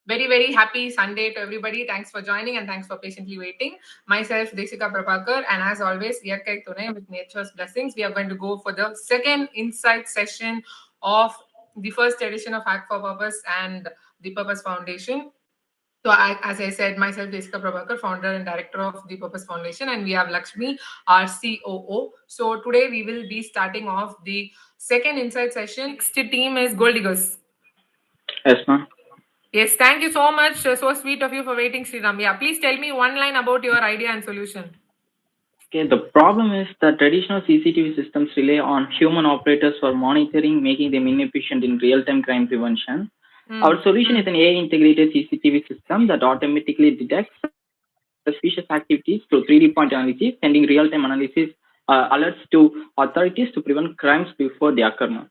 Very, very happy Sunday to everybody. Thanks for joining and thanks for patiently waiting. Myself, Desika Prabhakar, and as always, Iyakkai Thunai with Nature's Blessings. We are going to go for the second insight session of the first edition of Hack for Purpose and the Purpose Foundation. So, as I said, myself, Desika Prabhakar, founder and director of the Purpose Foundation, and we have Lakshmi, our COO. So, today we will be starting off the second insight session. Next team is Gold Diggers. Yes, ma'am. Yes, thank you so much. So sweet of you for waiting, Sriram. Yeah, please tell me one line about your idea and solution. Okay, the problem is that traditional CCTV systems rely on human operators for monitoring, making them inefficient in real-time crime prevention. Our solution is an AI-integrated CCTV system that automatically detects suspicious activities through 3D point analysis, sending real-time analysis alerts to authorities to prevent crimes before they occur, ma'am.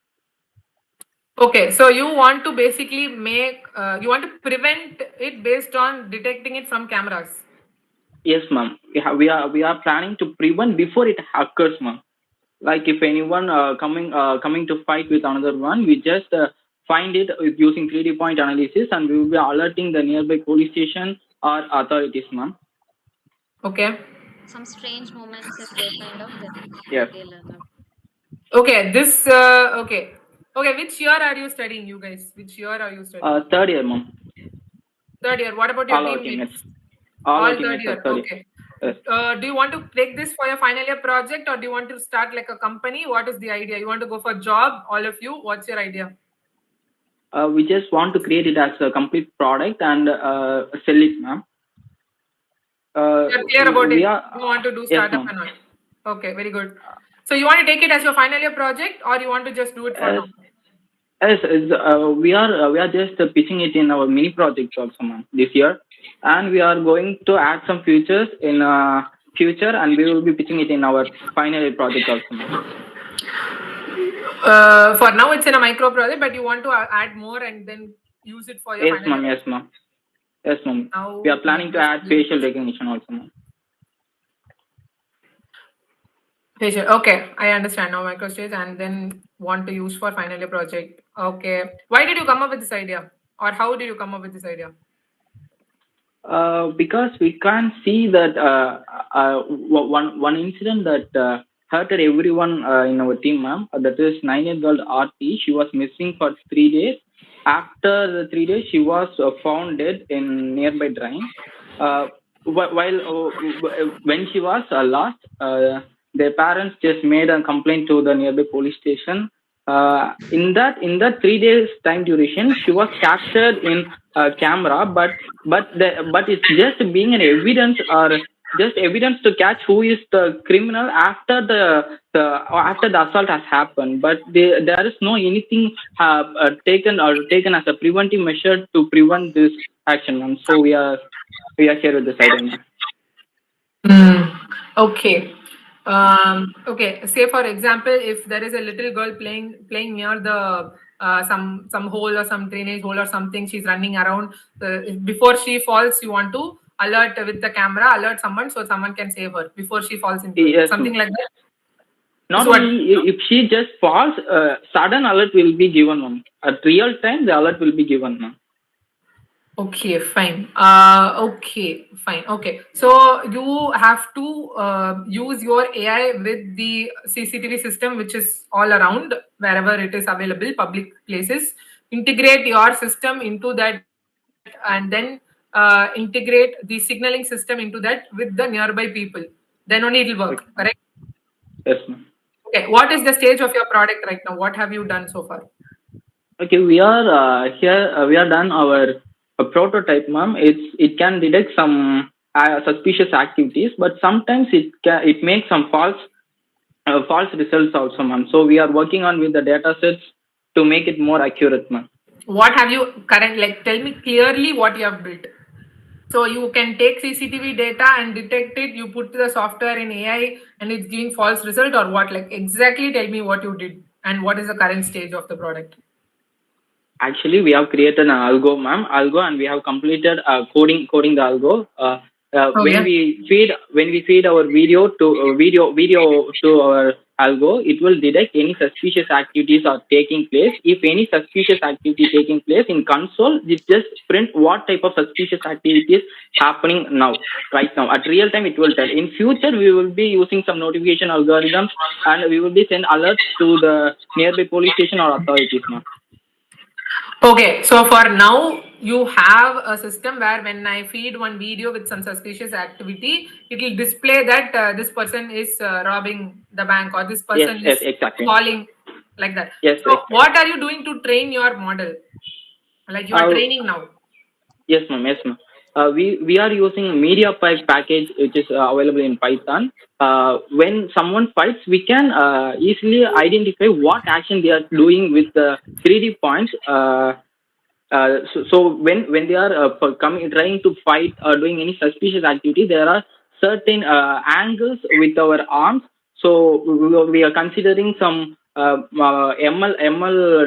Okay, so you want to basically you want to prevent it based on detecting it from cameras. Yes, ma'am. We are planning to prevent before it occurs, ma'am. Like if anyone coming to fight with another one, we just find it using 3D point analysis, and we will be alerting the nearby police station or authorities, ma'am. Okay. Some strange moments if they find out, then Yes. they'll alert. Okay, okay. Okay, which year are you studying, you guys? Which year are you studying? Third year, ma'am. Third year. What about your All our teammates? teammates. All our third teammates year. are third year. Okay. Yes. Do you want to take this for your final year project, or do you want to start like a company? What is the idea? You want to go for a job, all of you? What's your idea? We just want to create it as a complete product and sell it, ma'am. You're clear about it. You want to do startup yes, and all. Okay, very good. So you want to take it as your final year project, or you want to just do it for now? Yes, we are just pitching it in our mini project also, ma'am, this year, and we are going to add some features in future, and we will be pitching it in our final year project also, ma'am. For now, it's in a micro project, but you want to add more and then use it for your final year. Yes, ma'am. Yes, ma'am. We are planning to add facial recognition also, ma'am. Facial. Okay, I understand now. Micro stage, and then want to use for final year project. Okay. Why did you come up with this idea, or how did you come up with this idea? Because we can't see that one incident that hurted everyone in our team, ma'am. That is 9-year-old Aarti. She was missing for 3 days. After the 3 days, she was found dead in nearby drain. When she was lost, their parents just made a complaint to the nearby police station. In that 3 days time duration, she was captured in camera, but it's just being an evidence or just evidence to catch who is the criminal after the assault has happened. But there is no anything taken as a preventive measure to prevent this action. And so we are here with this idea. Okay. Okay. Say for example, if there is a little girl playing near the some hole or some drainage hole or something, she's running around. Before she falls, you want to alert with the camera, alert someone so someone can save her before she falls into something like that. Not only if she just falls, sudden alert will be given, ma'am. At real time, the alert will be given, ma'am. Okay, fine. Okay, fine. Okay, so you have to use your AI with the CCTV system, which is all around wherever it is available, public places. Integrate your system into that, and then integrate the signaling system into that with the nearby people. Then only it will work. Okay. Correct? Yes, ma'am. Okay. What is the stage of your product right now? What have you done so far? Okay, we are here. We are done our prototype, ma'am. It can detect some suspicious activities, but sometimes it makes some false results also, ma'am. So we are working on with the data sets to make it more accurate, ma'am. What have you tell me clearly what you have built. So you can take CCTV data and detect it. You put the software in AI and it's giving false result, or what? Like exactly tell me what you did and what is the current stage of the product. Actually, we have created an algo, ma'am. And we have completed coding the algo. When we feed our video to our algo, it will detect any suspicious activities are taking place. If any suspicious activity taking place in console, it just print what type of suspicious activity is happening now, right now. At real time, it will tell. In future, we will be using some notification algorithms, and we will be send alerts to the nearby police station or authorities now. Okay, so for now, you have a system where when I feed one video with some suspicious activity, it will display that this person is robbing the bank or this person Yes, is exactly. falling like that. Yes, So, exactly. what are you doing to train your model? Like you are training now. Yes, ma'am. Yes, ma'am. We are using MediaPipe package, which is available in Python. When someone fights, we can easily identify what action they are doing with the 3D points. So when they are trying to fight or doing any suspicious activity, there are certain angles with our arms. So we are considering some ML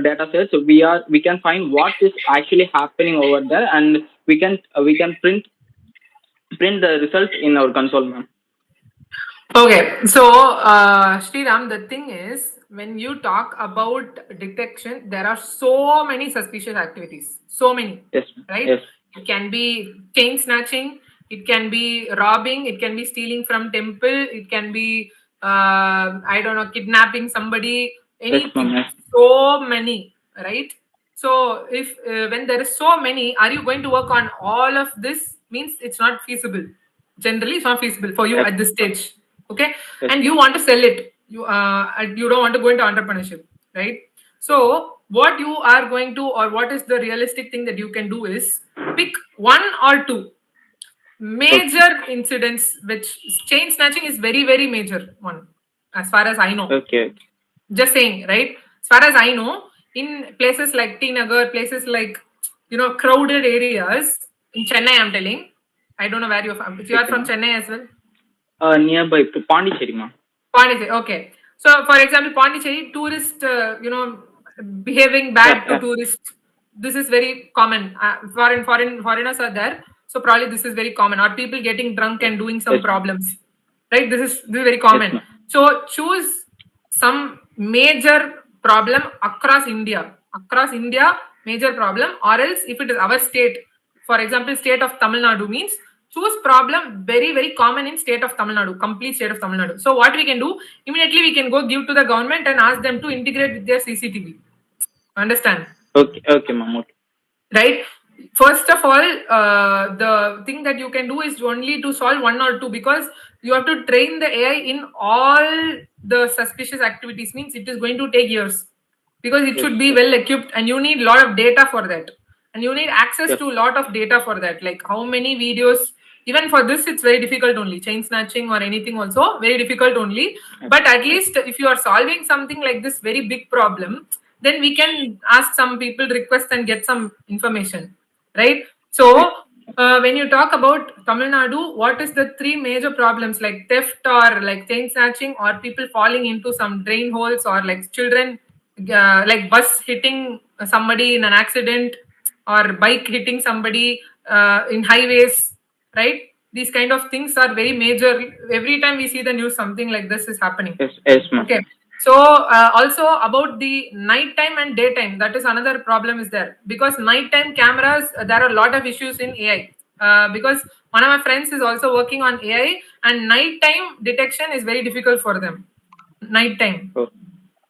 data sets. So we can find what is actually happening over there, and we can print the results in our console, ma'am. Okay, so Sriram, the thing is, when you talk about detection, there are so many suspicious activities. So many, Yes, right? yes. It can be chain snatching, it can be robbing, it can be stealing from temple, it can be I don't know, kidnapping somebody, anything. Yes. So many, right? So if when there is so many, are you going to work on all of this? Means it's not feasible. Generally, it's not feasible for you Yes. at this stage. Okay, Yes. and you want to sell it. You don't want to go into entrepreneurship, right? So what you are going to, or what is the realistic thing that you can do is pick one or two major incidents, which chain snatching is very, very major one, as far as I know. Okay. Just saying, right? As far as I know, in places like T Nagar, places like, crowded areas in Chennai, I'm telling. I don't know where you're from. If you are from Chennai as well. Nearby to Pondicherry, ma'am. Pondicherry, okay. So, for example, Pondicherry, tourist, behaving bad to tourists. This is very common. Foreigners are there, so probably this is very common. Or people getting drunk and doing some problems, right? This is very common. So choose some major problem across India. Major problem, or else if it is our state, for example, state of Tamil Nadu means choose problem very, very common in state of Tamil Nadu, complete state of Tamil Nadu. So what we can do, immediately we can go give to the government and ask them to integrate with their CCTV. Understand? Okay, ma'am. Okay. Right? First of all, the thing that you can do is only to solve one or two, because you have to train the AI in all the suspicious activities. Means it is going to take years, because it should be well equipped, and you need a lot of data for that, and you need access to a lot of data for that, like how many videos. Even for this, it's very difficult only. Chain snatching or anything also very difficult only. But at least if you are solving something like this very big problem, then we can ask some people, request and get some information, right? So when you talk about Tamil Nadu, what is the three major problems, like theft or like chain snatching, or people falling into some drain holes, or like children, like bus hitting somebody in an accident, or bike hitting somebody in highways, right? These kind of things are very major. Every time we see the news, something like this is happening. Yes, ma'am. Okay. So also about the nighttime and daytime, that is another problem is there, because nighttime cameras, there are a lot of issues in AI. Because one of my friends is also working on AI, and nighttime detection is very difficult for them. Nighttime,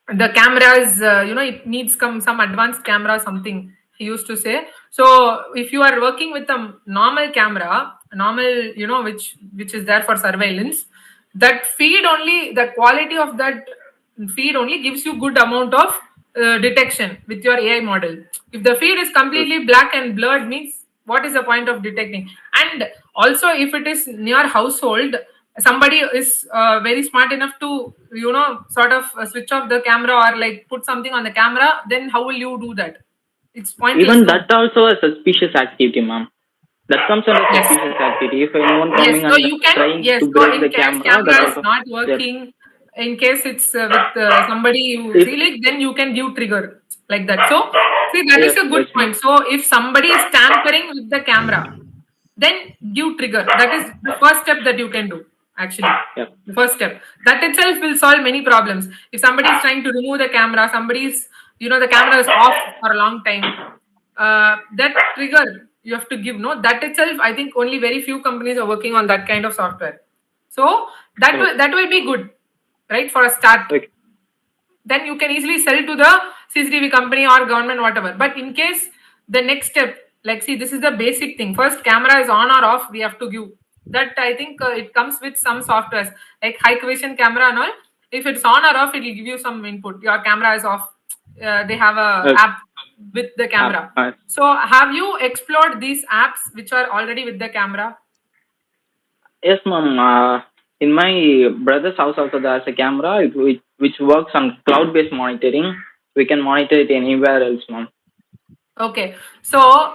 the cameras, it needs some advanced camera, something he used to say. So if you are working with a normal camera, which is there for surveillance, that feed only, the quality of that feed only gives you good amount of detection with your AI model. If the feed is completely black and blurred, means what is the point of detecting? And also, if it is near household, somebody is very smart enough to sort of switch off the camera, or like put something on the camera, then how will you do that? It's pointless. Even that also a suspicious activity, ma'am. That comes under suspicious activity. If anyone coming so and you can, trying to break the camera is not working, in case it's with somebody you feel it, then you can give trigger like that. So see, that is a good point. So if somebody is tampering with the camera, then give trigger. That is the first step that you can do, actually. Yep. The first step. That itself will solve many problems. If somebody is trying to remove the camera, somebody's, the camera is off for a long time, that trigger you have to give. No, that itself, I think only very few companies are working on that kind of software. So that will be good, right, for a start. Okay. Then you can easily sell to the CCTV company or government, whatever. But in case the next step, like, see, this is the basic thing. First, camera is on or off, we have to give. That I think it comes with some softwares like Hikvision camera and all. If it's on or off, it will give you some input. Your camera is off. They have a app with the camera. So have you explored these apps which are already with the camera? Yes, ma'am. In my brother's house also there's a camera which works on cloud-based monitoring. We can monitor it anywhere else, ma'am. Okay. So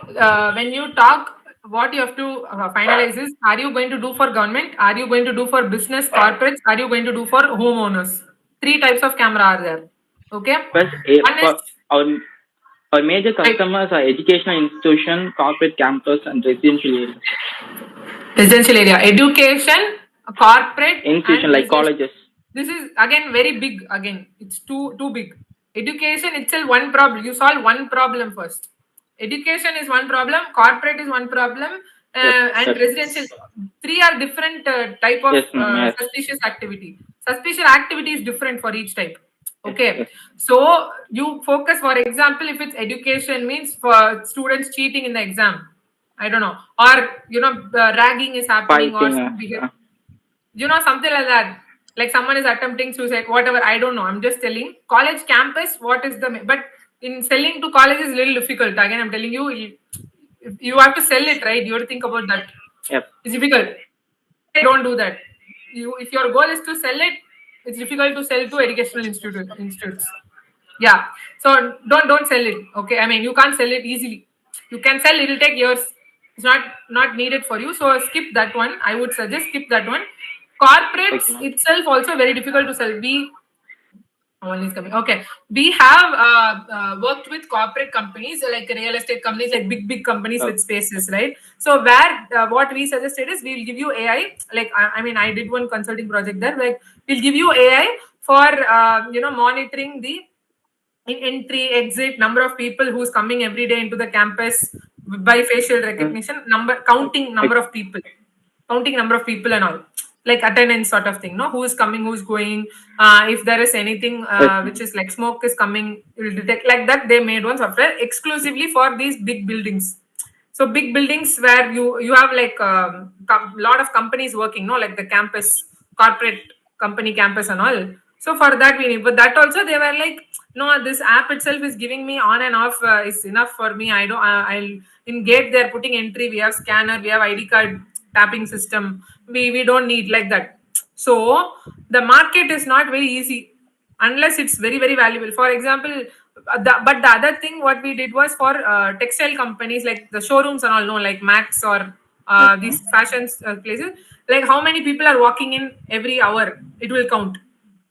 when you talk, what you have to finalize is, are you going to do for government? Are you going to do for business corporates? Are you going to do for homeowners? 3 types of camera are there. Okay. Our major customers are educational institution, corporate campus, and residential areas. Residential area, education, corporate, institution like colleges. This is again very big. Again, it's too big. Education itself one problem. You solve one problem first. Education is one problem. Corporate is one problem, and residential. 3 are different type of suspicious activity. Suspicious activity is different for each type. Okay, so you focus. For example, if it's education, means for students cheating in the exam. I don't know, or ragging is happening, or something like that. Like someone is attempting suicide, whatever. I don't know. I'm just telling. College campus, what is but in selling to college is a little difficult. Again, I'm telling you, you have to sell it, right? You have to think about that. Yep. It's difficult. Don't do that. If your goal is to sell it, it's difficult to sell to educational institutes. Yeah. So don't sell it. Okay. I mean, you can't sell it easily. You can sell. It'll take years. It's not needed for you. So skip that one. I would suggest skip that one. Corporates itself also very difficult to sell. One is coming. Okay. We have worked with corporate companies like real estate companies, like big companies with spaces, right? So where what we suggested is we'll give you AI. Like I did one consulting project there. Like we'll give you AI for monitoring the entry, exit, number of people who's coming every day into the campus by facial recognition, counting number of people and all, like attendance sort of thing, no? Who is coming, who's going, if there is anything which is like smoke is coming, it will detect like that. They made one software exclusively for these big buildings. So big buildings where you have like a lot of companies working, no, like the campus, corporate company campus and all. So for that we need, but that also they were like, no, this app itself is giving me on and off is enough for me. I'll in gate they're putting entry, we have scanner, we have ID card tapping system. We don't need like that. So the market is not very easy unless it's very, very valuable. For example, but the other thing what we did was for textile companies like the showrooms and all, no, like Max or these fashion places, like how many people are walking in every hour, it will count.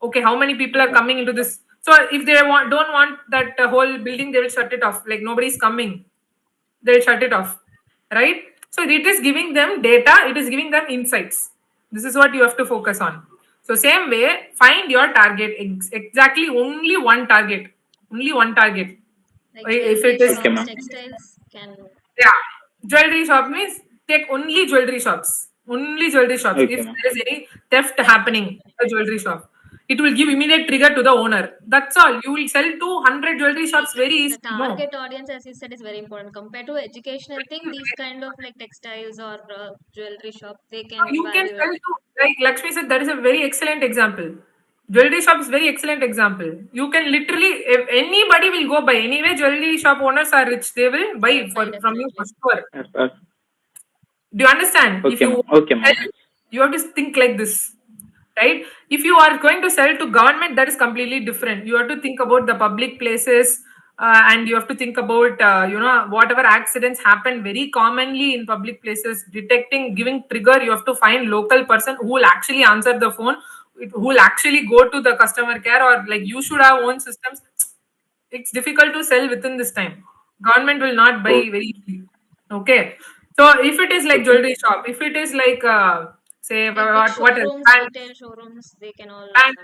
Okay, how many people are coming into this? So if they don't want that whole building, they will shut it off. Like nobody's coming, they'll shut it off, right? So it is giving them data, it is giving them insights. This is what you have to focus on. So same way, find your target, exactly only one target. Like if it is textiles jewelry shop means take only jewelry shops. If there is any theft happening in a jewelry shop, it will give immediate trigger to the owner. That's all. You will sell to 100 jewelry shops very easily. The target audience, as you said, is very important. Compared to educational thing, these kind of like textiles or jewelry shop, they can. You can sell to, like Lakshmi said, that is a very excellent example. Jewelry shop is very excellent example. You can literally, if anybody will go buy. Anyway, jewelry shop owners are rich. They will buy from you for sure. Do you understand? Okay, you have to think like this, right? If you are going to sell to government, that is completely different. You have to think about the public places, and you have to think about whatever accidents happen very commonly in public places, detecting, giving trigger. You have to find local person who will actually answer the phone, who will actually go to the customer care, or like you should have own systems. It's difficult to sell within this time. Government will not buy very easily. Okay. So if it is like jewelry shop, if it is like say Like big what else? showrooms, Bank, retail showrooms, they can all bank,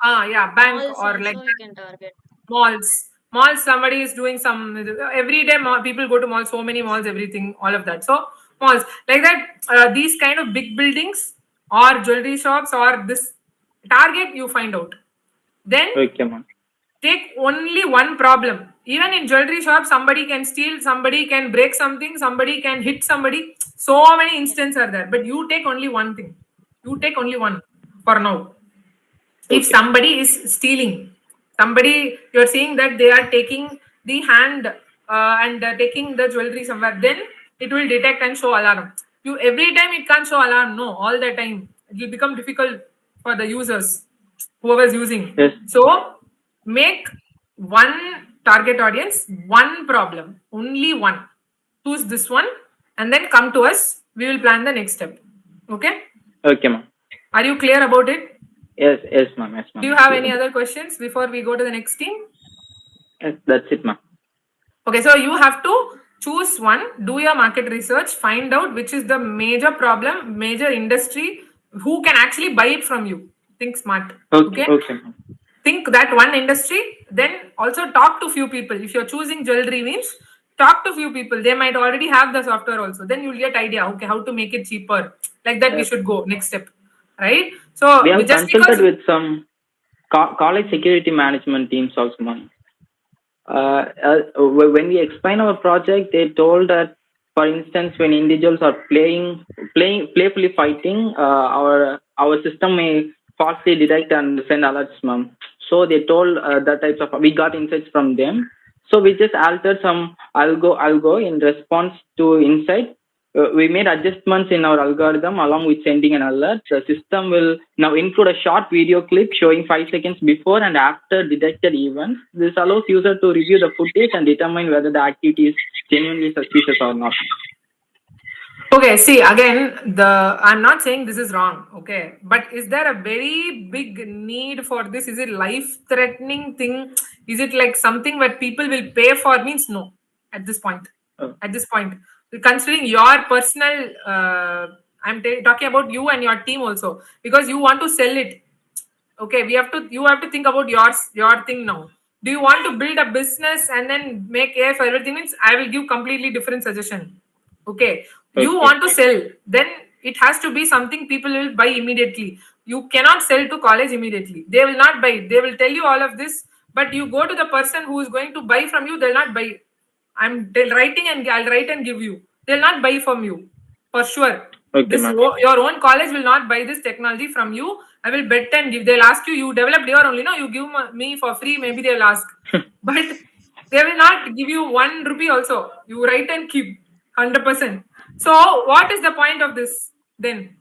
have. yeah, bank Malls or like also you can target. malls. Somebody is doing some every day. People go to malls. So many malls, everything, all of that. So malls like that. These kind of big buildings or jewelry shops or this target you find out. Then Okay, ma'am. take only one problem. Even in jewelry shop, somebody can steal, somebody can break something, somebody can hit somebody. So many instances are there. But you take only one thing. You take only one for now. If Okay. somebody is stealing, somebody you're saying that they are taking the hand and taking the jewelry somewhere, then it will detect and show alarm. You every time it can't show alarm. No, all the time it will become difficult for the users, whoever's using. Yes. So make one target audience, one problem, only one. Choose this one, and then come to us. We will plan the next step. Okay? Okay, ma'am. Are you clear about it? Yes, ma'am. Yes, ma'am. Do you have any other questions before we go to the next team? Yes, that's it, ma'am. Okay, so you have to choose one, do your market research, find out which is the major problem, major industry, who can actually buy it from you. Think smart. Okay, ma'am. Think that one industry, then also talk to few people. If you're choosing jewelry means talk to few people. They might already have the software also. Then you'll get idea, okay, how to make it cheaper. Like that we should go next step. Right? So We have just consulted because with some college security management teams also, ma'am. When we explain our project, they told that, for instance, when individuals are playfully fighting, our system may falsely detect and send alerts, ma'am. So they told that types of. We got insights from them. So we just altered some algo in response to insight. We made adjustments in our algorithm along with sending an alert. The system will now include a short video clip showing 5 seconds before and after detected events. This allows user to review the footage and determine whether the activity is genuinely suspicious or not. Okay, see again, I'm not saying this is wrong, okay, but is there a very big need for this? Is it life-threatening thing? Is it like something where people will pay for? Means no, at this point. Oh. At this point, considering your personal, I'm talking about you and your team also, because you want to sell it. Okay, you have to think about your thing now. Do you want to build a business and then make AI for everything? Means I will give completely different suggestion. Okay, you want to sell, then it has to be something people will buy immediately. You cannot sell to college immediately. They will not buy it. They will tell you all of this, but you go to the person who is going to buy from you, they'll not buy it. Writing and I'll write and give you. They'll not buy from you for sure. Okay, Your own college will not buy this technology from you. I will bet and give. They'll ask you. You developed your only. No, you give me for free. Maybe they'll ask, but they will not give you 1 rupee also. You write and keep 100%. So what is the point of this then?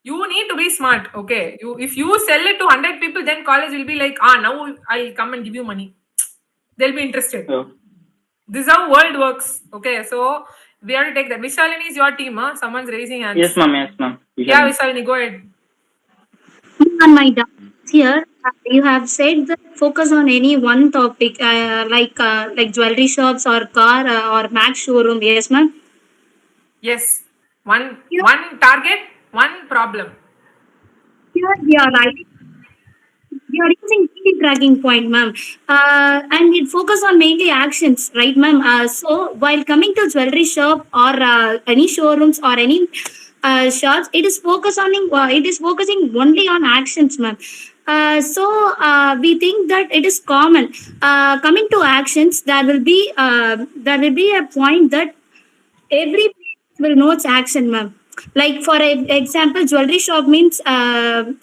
You need to be smart. Okay, if you sell it to 100 people, then college will be like, now I'll come and give you money. They'll be interested. Oh. This is how world works. Okay, so we have to take that. Vishalini is your team, huh? Someone's raising hands. Yes, ma'am. Yeah, Vishalini, go ahead. On my doubts here, you have said that focus on any one topic, like jewelry shops or car or Mac showroom. Yes, ma'am. Yes, one target, one problem. Here we are writing. We are using key tracking point, ma'am, and it focus on mainly actions, right, ma'am? So while coming to jewelry shop or any showrooms or any shops, it is focusing only on actions, ma'am. So we think that it is common. Coming to actions, there will be a point that every will notes action, ma'am. Like for example, jewelry shop means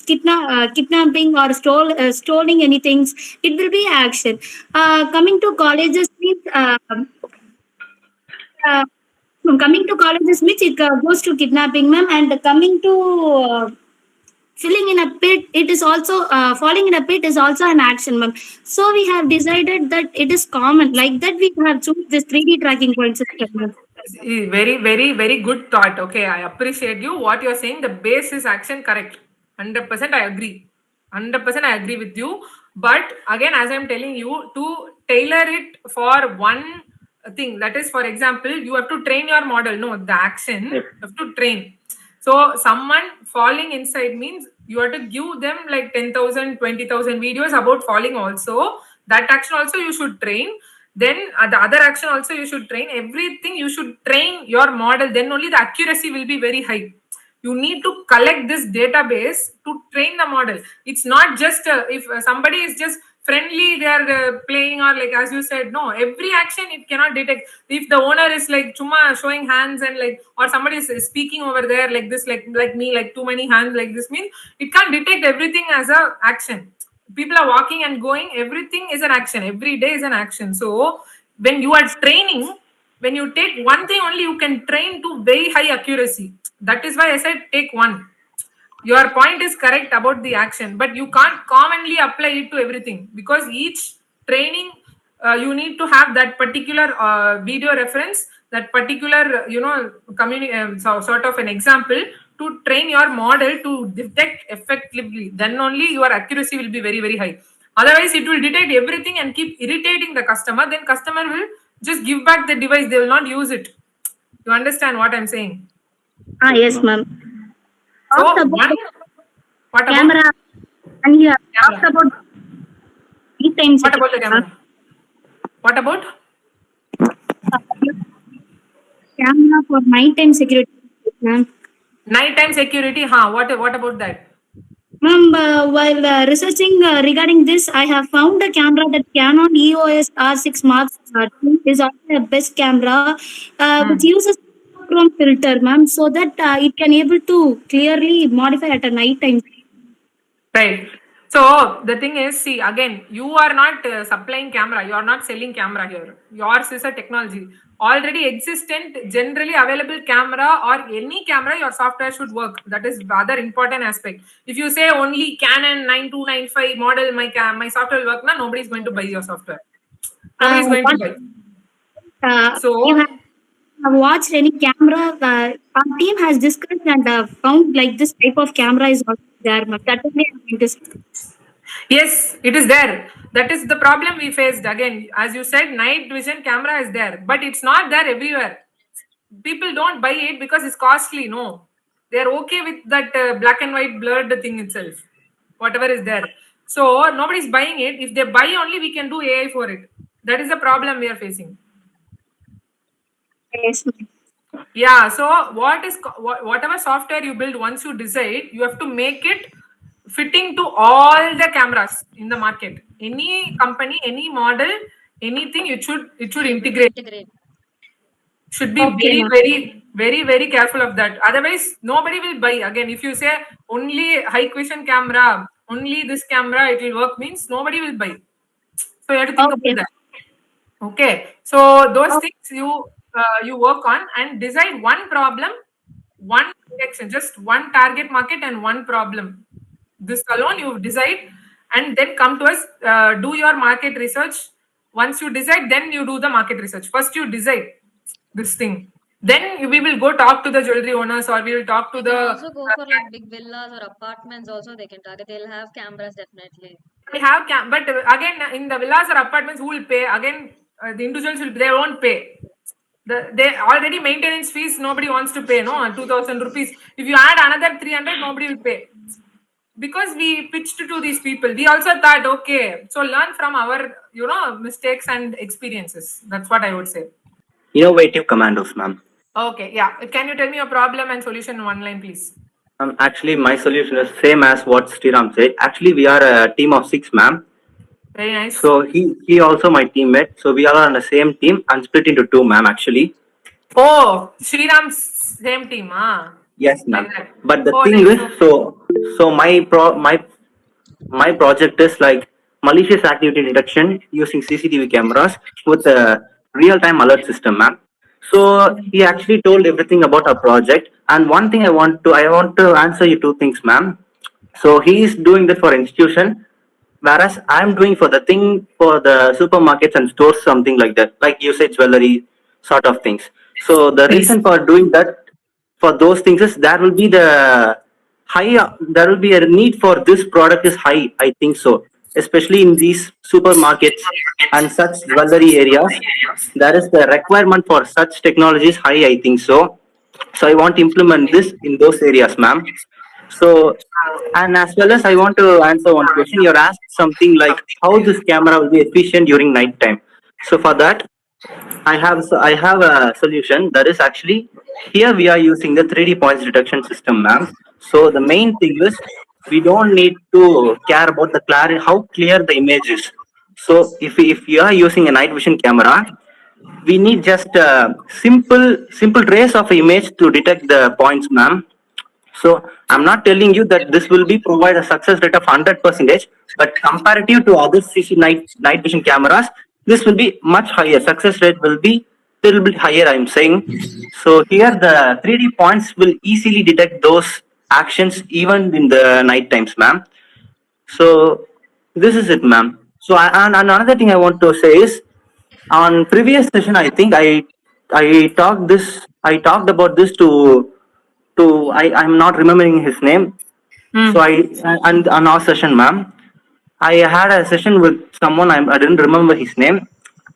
kidnapping or stealing anything. It will be action. Coming to colleges means it goes to kidnapping, ma'am. And coming to filling in a pit, it is also falling in a pit is also an action, ma'am. So we have decided that it is common. Like that, we have chosen this 3D tracking point system, ma'am. Very, very, very good thought. Okay, I appreciate you. What you're saying, the base is action, correct. 100% I agree. 100% I agree with you. But again, as I'm telling you, to tailor it for one thing. That is, for example, you have to train your model. No, the action Yes. you have to train. So someone falling inside means you have to give them like 10,000, 20,000 videos about falling also. That action also you should train. Then the other action also you should train. Everything you should train your model. Then only the accuracy will be very high. You need to collect this database to train the model. It's not just if somebody is just friendly, they are playing, or like as you said, no, every action it cannot detect. If the owner is like chuma showing hands and like, or somebody is speaking over there like this, like me, like too many hands like this, means it can't detect everything as a action. People are walking and going, everything is an action, every day is an action. So when you are training, when you take one thing only, you can train to very high accuracy. That is why I said take one. Your point is correct about the action, but you can't commonly apply it to everything, because each training you need to have that particular video reference, that particular sort of an example to train your model to detect effectively. Then only your accuracy will be very, very high. Otherwise it will detect everything and keep irritating the customer. Then customer will just give back the device, they will not use it. You understand what I'm saying? Yes, ma'am. So Talked about what about camera, and you have talked camera? about nighttime What about the security, camera? What about camera for nighttime security, ma'am. nighttime security? Huh? What about that? Ma'am, while researching regarding this, I have found a camera that Canon EOS R6 Mark II is also the best camera, which uses chrome filter, ma'am, so that it can able to clearly modify at a night time. Right. So the thing is, see, again, you are not supplying camera. You are not selling camera here. Yours is a technology. Already existent, generally available camera or any camera, your software should work. That is the other important aspect. If you say only Canon 9295 model, my software will work, now nobody is going to buy your software. Nobody is going to buy. You have watched any camera? Our team has discussed and found like this type of camera is also there, ma'am. That only I'm going to say. Yes, it is there. That is the problem we faced. Again, as you said, night vision camera is there, but it's not there everywhere. People don't buy it because it's costly. No, they're okay with that black and white blurred thing itself, whatever is there. So nobody's buying it. If they buy only, we can do AI for it. That is the problem we are facing. Yes, ma'am. Yeah. So whatever software you build, once you decide, you have to make it fitting to all the cameras in the market. Any company, any model, anything, it should integrate. Should be very careful of that. Otherwise, nobody will buy. Again, if you say only high vision camera, only this camera, it will work, means nobody will buy. So you have to think about that. Okay. So those things you work on and decide one problem, one direction, just one target market and one problem. This alone you decide, and then come to us, do your market research. Once you decide, then you do the market research. First you decide this thing, then we will go talk to the jewelry owners, or we will talk to They can the also go for like big villas or apartments also they can target. They'll have cameras definitely. they have but again in the villas or apartments, who will pay? Again, the individuals they won't pay. They already maintenance fees, nobody wants to pay, no, 2,000 rupees. If you add another 300, nobody will pay. Because we pitched to these people, we also thought, okay, so learn from our mistakes and experiences. That's what I would say. Innovative commandos, ma'am. Okay, yeah. Can you tell me your problem and solution in one line, please? Actually, my solution is same as what Sriram said. Actually, we are a team of 6, ma'am. Very nice. So he also my teammate. So we are on the same team and split into 2, ma'am. Actually. Oh, Sriram's same team, Yes, ma'am. Like that. But the Oh, thing nice. is, so my project is like malicious activity detection using CCTV cameras with a real-time alert system, ma'am. So he actually told everything about our project. And one thing I want to answer you 2 things, ma'am. So he is doing that for institution, whereas I'm doing for the thing for the supermarkets and stores, something like that, like you said, jewelry sort of things. So the reason for doing that for those things is there will be a need for this product is high. I think so. especially in these supermarkets and such jewelry areas, there is the requirement for such technologies high, I think so. So I want to implement this in those areas, ma'am. So, and as well as I want to answer one question. You're asked something like how this camera will be efficient during night time. So for that, I have a solution that is actually here we are using the 3D points detection system, ma'am. So the main thing is we don't need to care about the clarity, how clear the image is. So if you are using a night vision camera, we need just a simple trace of image to detect the points, ma'am. So I'm not telling you that this will be provide a success rate of 100%, but comparative to other CC night vision cameras, this will be much higher. Success rate will be little bit higher, I'm saying. So here the 3D points will easily detect those actions even in the night times, ma'am. So this is it, ma'am. So and another thing I want to say is on previous session, I think I talked about this to I'm not remembering his name. So and on our session, ma'am, I had a session with someone I didn't remember his name.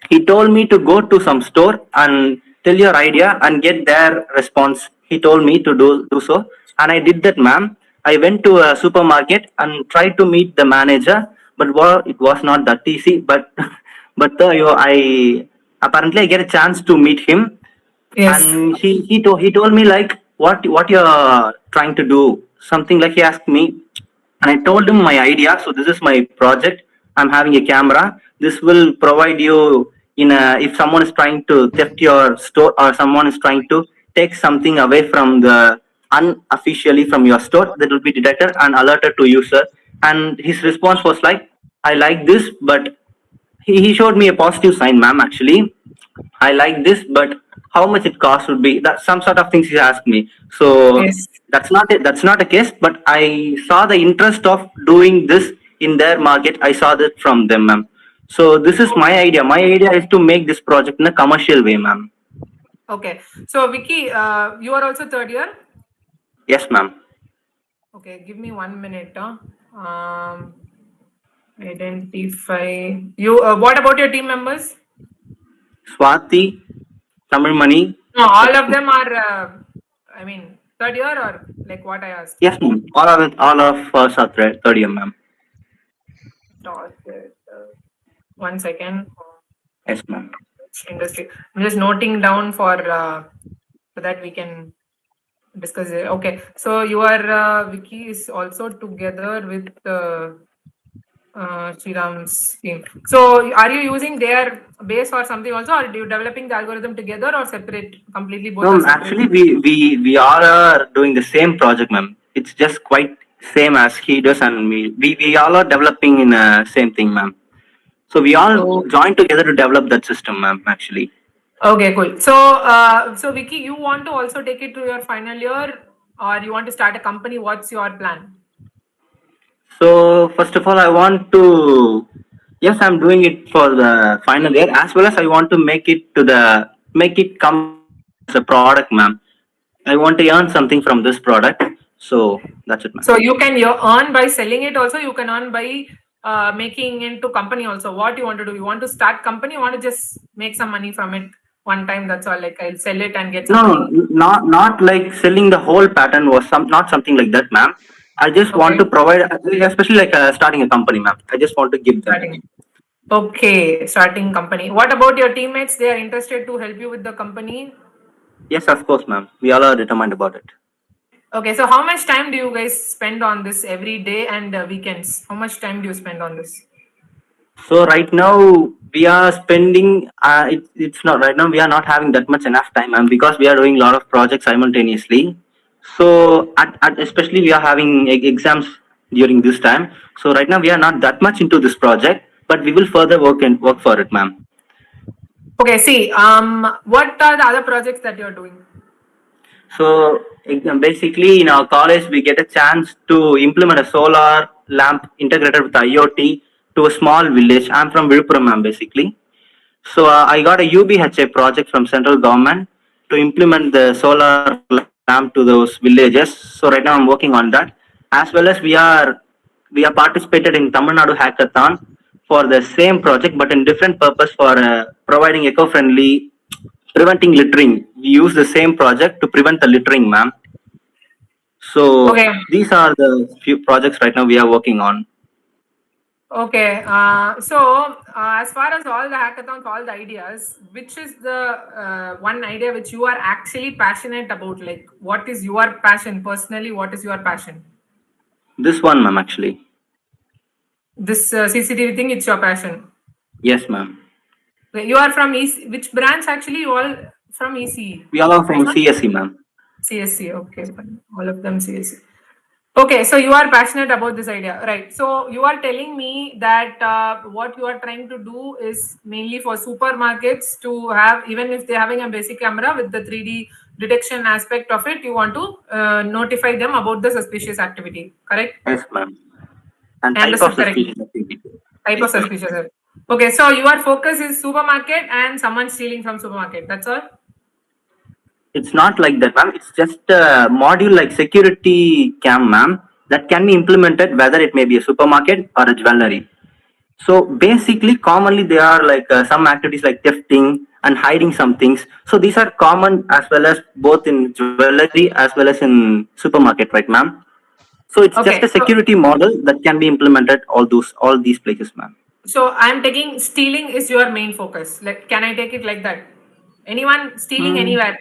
He told me to go to some store and tell your idea and get their response. He told me to do so, and I did that, ma'am. I went to a supermarket and tried to meet the manager, but it was not that easy. But I apparently I get a chance to meet him, Yes. and he told me like what you're trying to do, something like he asked me, and I told him my idea. So this is my project. I'm having a camera. This will provide you in a if someone is trying to theft your store or someone is trying to take something away from the unofficially from your store, that will be detected and alerted to user. And his response was like, I like this, but he showed me a positive sign, ma'am. Actually, I like this, but how much it cost would be that some sort of things he asked me. So Yes. that's not a case, but I saw the interest of doing this in their market. I saw that from them, ma'am. So this is my idea. My idea is to make this project in a commercial way, ma'am. Okay. So Vicky, you are also third year. Yes, ma'am. Okay, give me 1 minute. Identify you. What about your team members? Swati, Tamil Mani. No, all of them are. I mean, third year or like what I asked. Yes, ma'am. All of us are third year, ma'am. 1 second. Yes, ma'am. Industry. I'm just noting down for so that we can discuss it. Okay, so your Vicky is also together with Sriram's team. So are you using their base or something also, or are you developing the algorithm together or separate completely both? No, actually we all are doing the same project, ma'am. It's just quite same as he does and me. We all are developing in the same thing, ma'am. So we all join together to develop that system, ma'am. Actually. Okay, cool. So, so Vicky, you want to also take it to your final year, or you want to start a company? What's your plan? So first of all, I want to. Yes, I'm doing it for the final year, as well as I want to make it come as a product, ma'am. I want to earn something from this product. So that's it, ma'am. So you can earn by selling it also. You can earn by making into company also. What you want to do? You want to start company? You want to just make some money from it one time? That's all. Like I'll sell it and get some money. Not like selling the whole pattern was not something like that, ma'am. I just want to provide, especially like starting a company, ma'am. I just want to give them. Okay, starting company. What about your teammates? They are interested to help you with the company? Yes, of course, ma'am. We all are determined about it. Okay, so how much time do you guys spend on this every day and weekends? How much time do you spend on this? So right now we are spending. It's not right now. We are not having that much enough time, ma'am, because we are doing a lot of projects simultaneously. So especially we are having exams during this time. So right now we are not that much into this project, but we will further work for it, ma'am. Okay, see, what are the other projects that you're doing? So basically in our college, we get a chance to implement a solar lamp integrated with IoT to a small village. I'm from Viluppuram, ma'am, basically. So I got a UBHA project from central government to implement the solar lamp to those villages. So right now I'm working on that. As well as we are we have participated in Tamil Nadu Hackathon for the same project, but in different purpose for providing eco-friendly, preventing littering. We use the same project to prevent the littering, ma'am. So Okay. these are the few projects right now we are working on. Okay. So as far as all the hackathons, all the ideas, which is the one idea which you are actually passionate about? Like, what is your passion personally? What is your passion? This one, ma'am, actually. This CCTV thing, it's your passion. Yes, ma'am. You are from EC. Which branch actually? You all from ECE? We all are from CSE, ma'am. CSE. Okay, fine. All of them CSE. Okay, so you are passionate about this idea, right? So you are telling me that what you are trying to do is mainly for supermarkets to have, even if they're having a basic camera with the 3D detection aspect of it, you want to notify them about the suspicious activity, correct? Yes, ma'am. And And type of suspicious activity. Type of suspicious. Okay, so your focus is supermarket and someone stealing from supermarket. That's all. It's not like that, ma'am. It's just a module like security cam, ma'am, that can be implemented whether it may be a supermarket or a jewelry. So basically, commonly there are like some activities like thefting and hiding some things. So these are common as well as both in jewelry as well as in supermarket, right, ma'am? So it's Okay, just a security model that can be implemented all these places, ma'am. So I'm taking stealing is your main focus. Like, can I take it like that? Anyone stealing anywhere?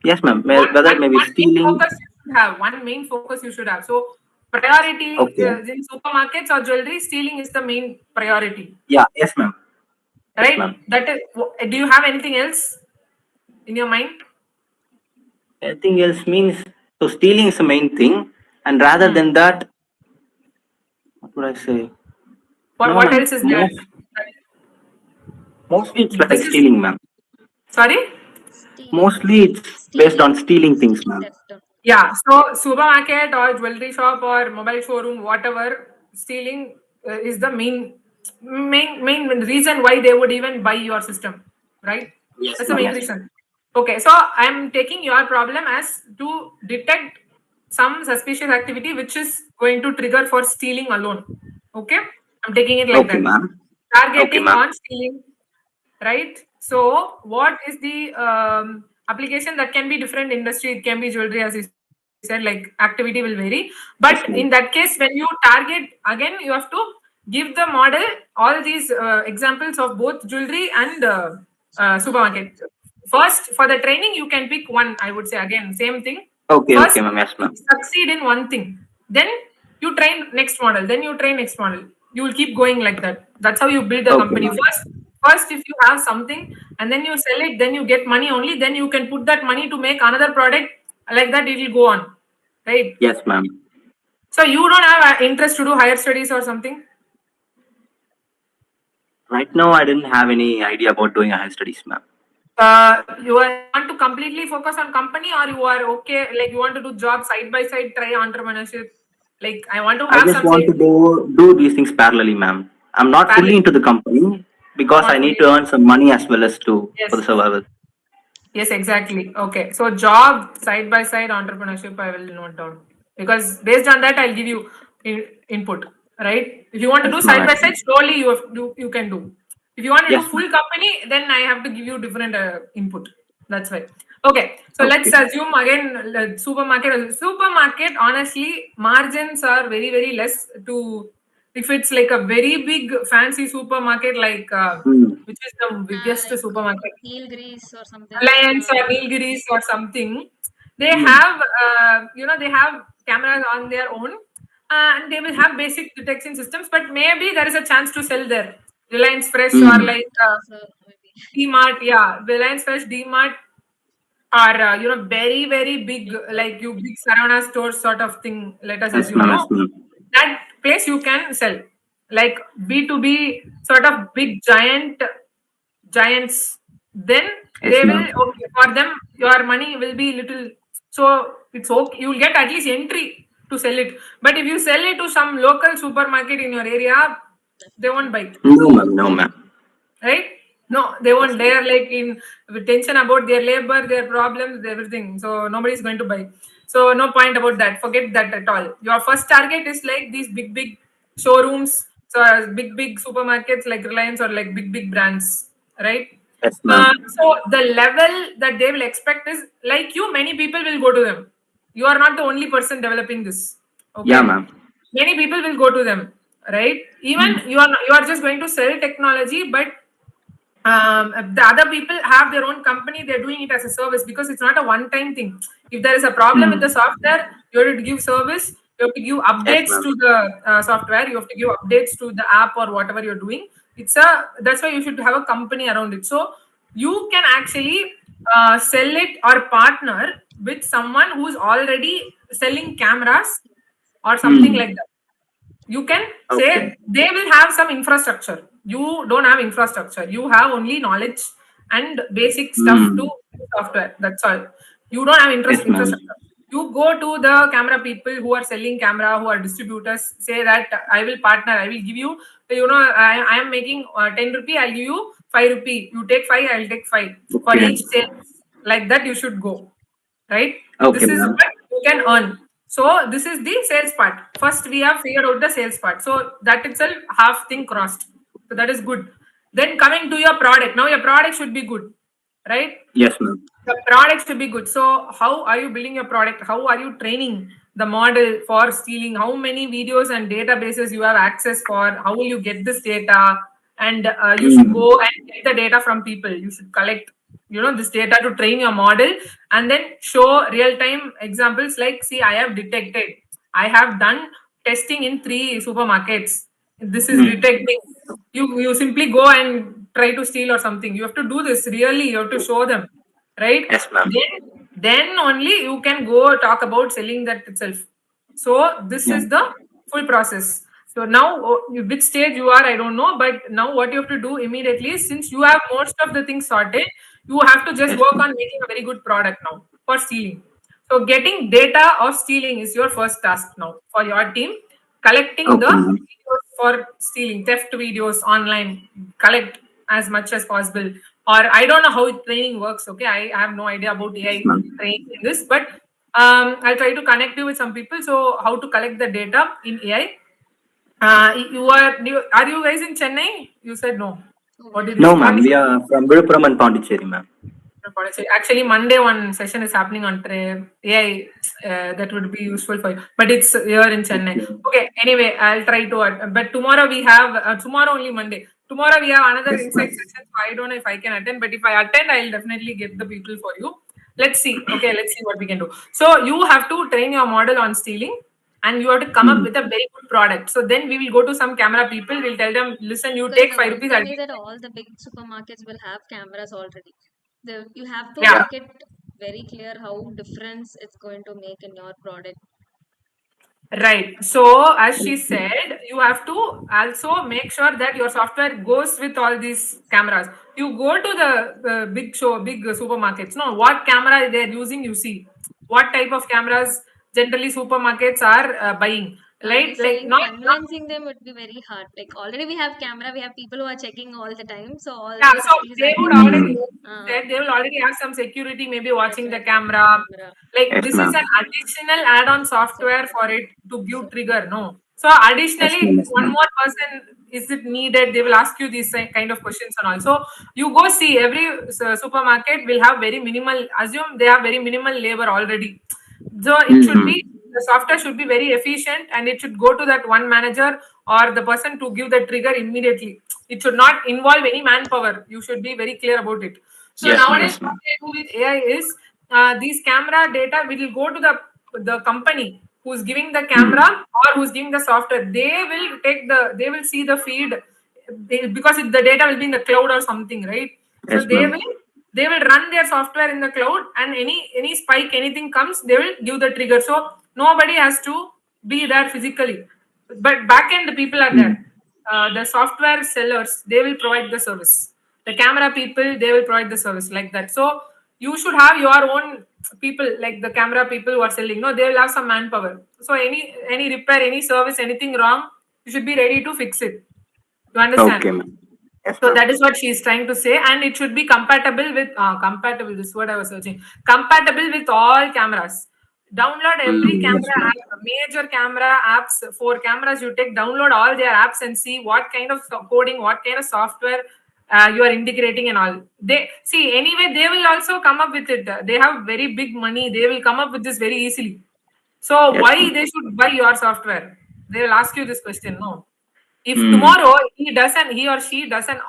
Yes, ma'am. Whether it may be stealing. Main focus you should have. One main focus you should have. So priority in supermarkets or jewelry, stealing is the main priority. Yeah. Yes, ma'am. Right. Yes, ma'am. That is. Do you have anything else in your mind? Anything else means so stealing is the main thing, and rather than that, what would I say? What else is there? Mostly it's like stealing, ma'am. Sorry? Mostly it's based on stealing things, ma'am. Yeah. So supermarket or jewelry shop or mobile showroom, whatever, stealing is the main reason why they would even buy your system, right? Yes, that's the main reason. Okay, so I'm taking your problem as to detect some suspicious activity which is going to trigger for stealing alone. Okay, I'm taking it like that. Ma'am. Targeting on stealing, right? So what is the application that can be different industry? It can be jewelry, as you said, like activity will vary. But in that case, when you target, again, you have to give the model all these examples of both jewelry and supermarket. First, for the training, you can pick one, I would say, again, same thing. First, ma'am. Yes, ma'am. Succeed in one thing. Then you train next model. Then you train next model. You will keep going like that. That's how you build a company. First, if you have something and then you sell it, then you get money only. Then you can put that money to make another product. Like that, it will go on. Right? Yes, ma'am. So you don't have interest to do higher studies or something? Right now, I didn't have any idea about doing higher studies, ma'am. You want to completely focus on company, or you are okay, like you want to do job side by side, try entrepreneurship? Like I want to have I just want to do these things parallelly, ma'am. I'm not fully into the company because I need to earn some money as well as for the survival. Yes, exactly. Okay, so job side by side, entrepreneurship, I will note down, because based on that I'll give you input, right? If you want to do side by side, slowly you can do. If you want to do full company, then I have to give you different input. That's right. Okay, so let's assume again supermarket. Honestly, margins are very, very less to if it's like a very big fancy supermarket, like which is the biggest supermarket, Nilgiris or something, Alliance or Nilgiris or something. They have they have cameras on their own, and they will have basic detection systems. But maybe there is a chance to sell there. Reliance Fresh or like D-Mart, Reliance Fresh, D-Mart are very, very big, like big Sarana stores sort of thing. Let us assume that place you can sell, like B2B sort of big giants. Then they will for them your money will be little, so it's okay. You will get at least entry to sell it. But if you sell it to some local supermarket in your area, they won't buy. No, ma'am. Right? No, they won't. They are like in with tension about their labor, their problems, everything. So nobody's going to buy. So no point about that. Forget that at all. Your first target is like these big showrooms. So big supermarkets like Reliance or like big brands, right? Yes, ma'am. So the level that they will expect is like you. Many people will go to them. You are not the only person developing this. Okay. Yeah, ma'am. Many people will go to them, right? Even you are just going to sell technology, but the other people have their own company, they're doing it as a service because it's not a one-time thing. If there is a problem with the software, you have to give service, you have to give updates ma'am. to the software, you have to give updates to the app or whatever you're doing. That's why you should have a company around it. So you can actually sell it or partner with someone who's already selling cameras or something like that. You can say Okay. they will have some infrastructure. You don't have infrastructure. You have only knowledge and basic stuff to software. That's all. You don't have Yes, ma'am. infrastructure. You go to the camera people who are selling camera, who are distributors, say that I will partner, I will give you, I am making 10 rupee, I'll give you 5 rupee. You take 5, I'll take 5. For Okay. each sale, like that you should go. Right? Okay, This is ma'am. what you can earn. So this is the sales part. First, we have figured out the sales part. So that itself, half thing crossed. So that is good. Then coming to your product. Now your product should be good, right? Yes, ma'am. The product should be good. So how are you building your product? How are you training the model for stealing? How many videos and databases you have access for? How will you get this data? And you should go and get the data from people. You should collect this data to train your model and then show real-time examples like, see, I have detected, I have done testing in 3 supermarkets. This is detecting. You simply go and try to steal or something. You have to do this really. You have to show them, right? Yes, ma'am. Then only you can go talk about selling that itself. So this is the full process. So now which stage you are, I don't know, but now what you have to do immediately, since you have most of the things sorted, you have to just work on making a very good product now for stealing. So getting data of stealing is your first task now for your team. Collecting the videos for stealing, theft videos online, collect as much as possible. Or I don't know how training works. Okay, I have no idea about AI training in this, but I'll try to connect you with some people. So how to collect the data in AI? Are you guys in Chennai? You said no. What did you No, say? ma'am. We are from Viluppuram and Pondicherry, ma'am. Actually, Monday one session is happening on AI. That would be useful for you, but it's here in Chennai. Okay. Anyway, I'll try to. But tomorrow we have tomorrow only Monday. Tomorrow we have another insight session. So I don't know if I can attend, but if I attend, I'll definitely get the people for you. Let's see. Okay, let's see what we can do. So you have to train your model on stealing, and you have to come up with a very good product. So then we will go to some camera people. We'll tell them, listen, you take 5 rupees. I'll that all the big supermarkets will have cameras already. You have to Yeah. make it very clear how difference it's going to make in your product. Right. So, as she said, you have to also make sure that your software goes with all these cameras. You go to the big supermarkets. No, what camera they're using, you see. What type of cameras generally supermarkets are buying. Right? Like not convincing them would be very hard. Like already we have camera, we have people who are checking all the time. So all yeah, so they would already they will already have some security, maybe watching the camera. Like this is an additional add-on software for it to give trigger. No. So additionally, one more person is it needed? They will ask you these kind of questions and all. So you go see every supermarket will have very minimal. Assume they have very minimal labor already. So it should be the software should be very efficient and it should go to that one manager or the person to give the trigger immediately. It should not involve any manpower. You should be very clear about it. So nowadays, what they do with AI is these camera data will go to the company who's giving the camera or who's giving the software. They will see the feed because the data will be in the cloud or something, right? So they will run their software in the cloud and any spike, anything comes, they will give the trigger. So nobody has to be there physically. But back-end the people are there. The software sellers, they will provide the service. The camera people, they will provide the service like that. So you should have your own people, like the camera people who are selling. No, they will have some manpower. So any repair, any service, anything wrong, you should be ready to fix it. You understand? Okay, ma'am. Yes, So ma'am. that is what she is trying to say, and it should be compatible with compatible. This word I was searching. Compatible with all cameras. Download every Yes, camera ma'am. app, major camera apps. 4 cameras you take, download all their apps and see what kind of coding, what kind of software you are integrating and all. They see anyway. They will also come up with it. They have very big money. They will come up with this very easily. So Yes, why ma'am. they should buy your software? They will ask you this question. No. If Mm. tomorrow he or she does an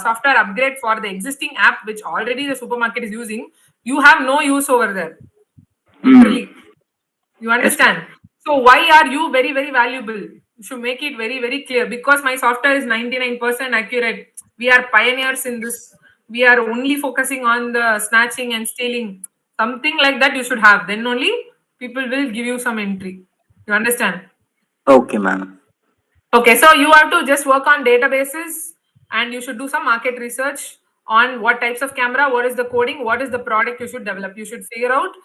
software upgrade for the existing app which already the supermarket is using, you have no use over there. Mm. Literally, you Yes, ma'am. understand? So why are you very very valuable? You should make it very very clear, because my software is 99% accurate. We are pioneers in this. We are only focusing on the snatching and stealing. Something like that you should have. Then only people will give you some entry. You understand? Okay, ma'am. Okay, so you have to just work on databases, and you should do some market research on what types of camera, what is the coding, what is the product you should develop. You should figure out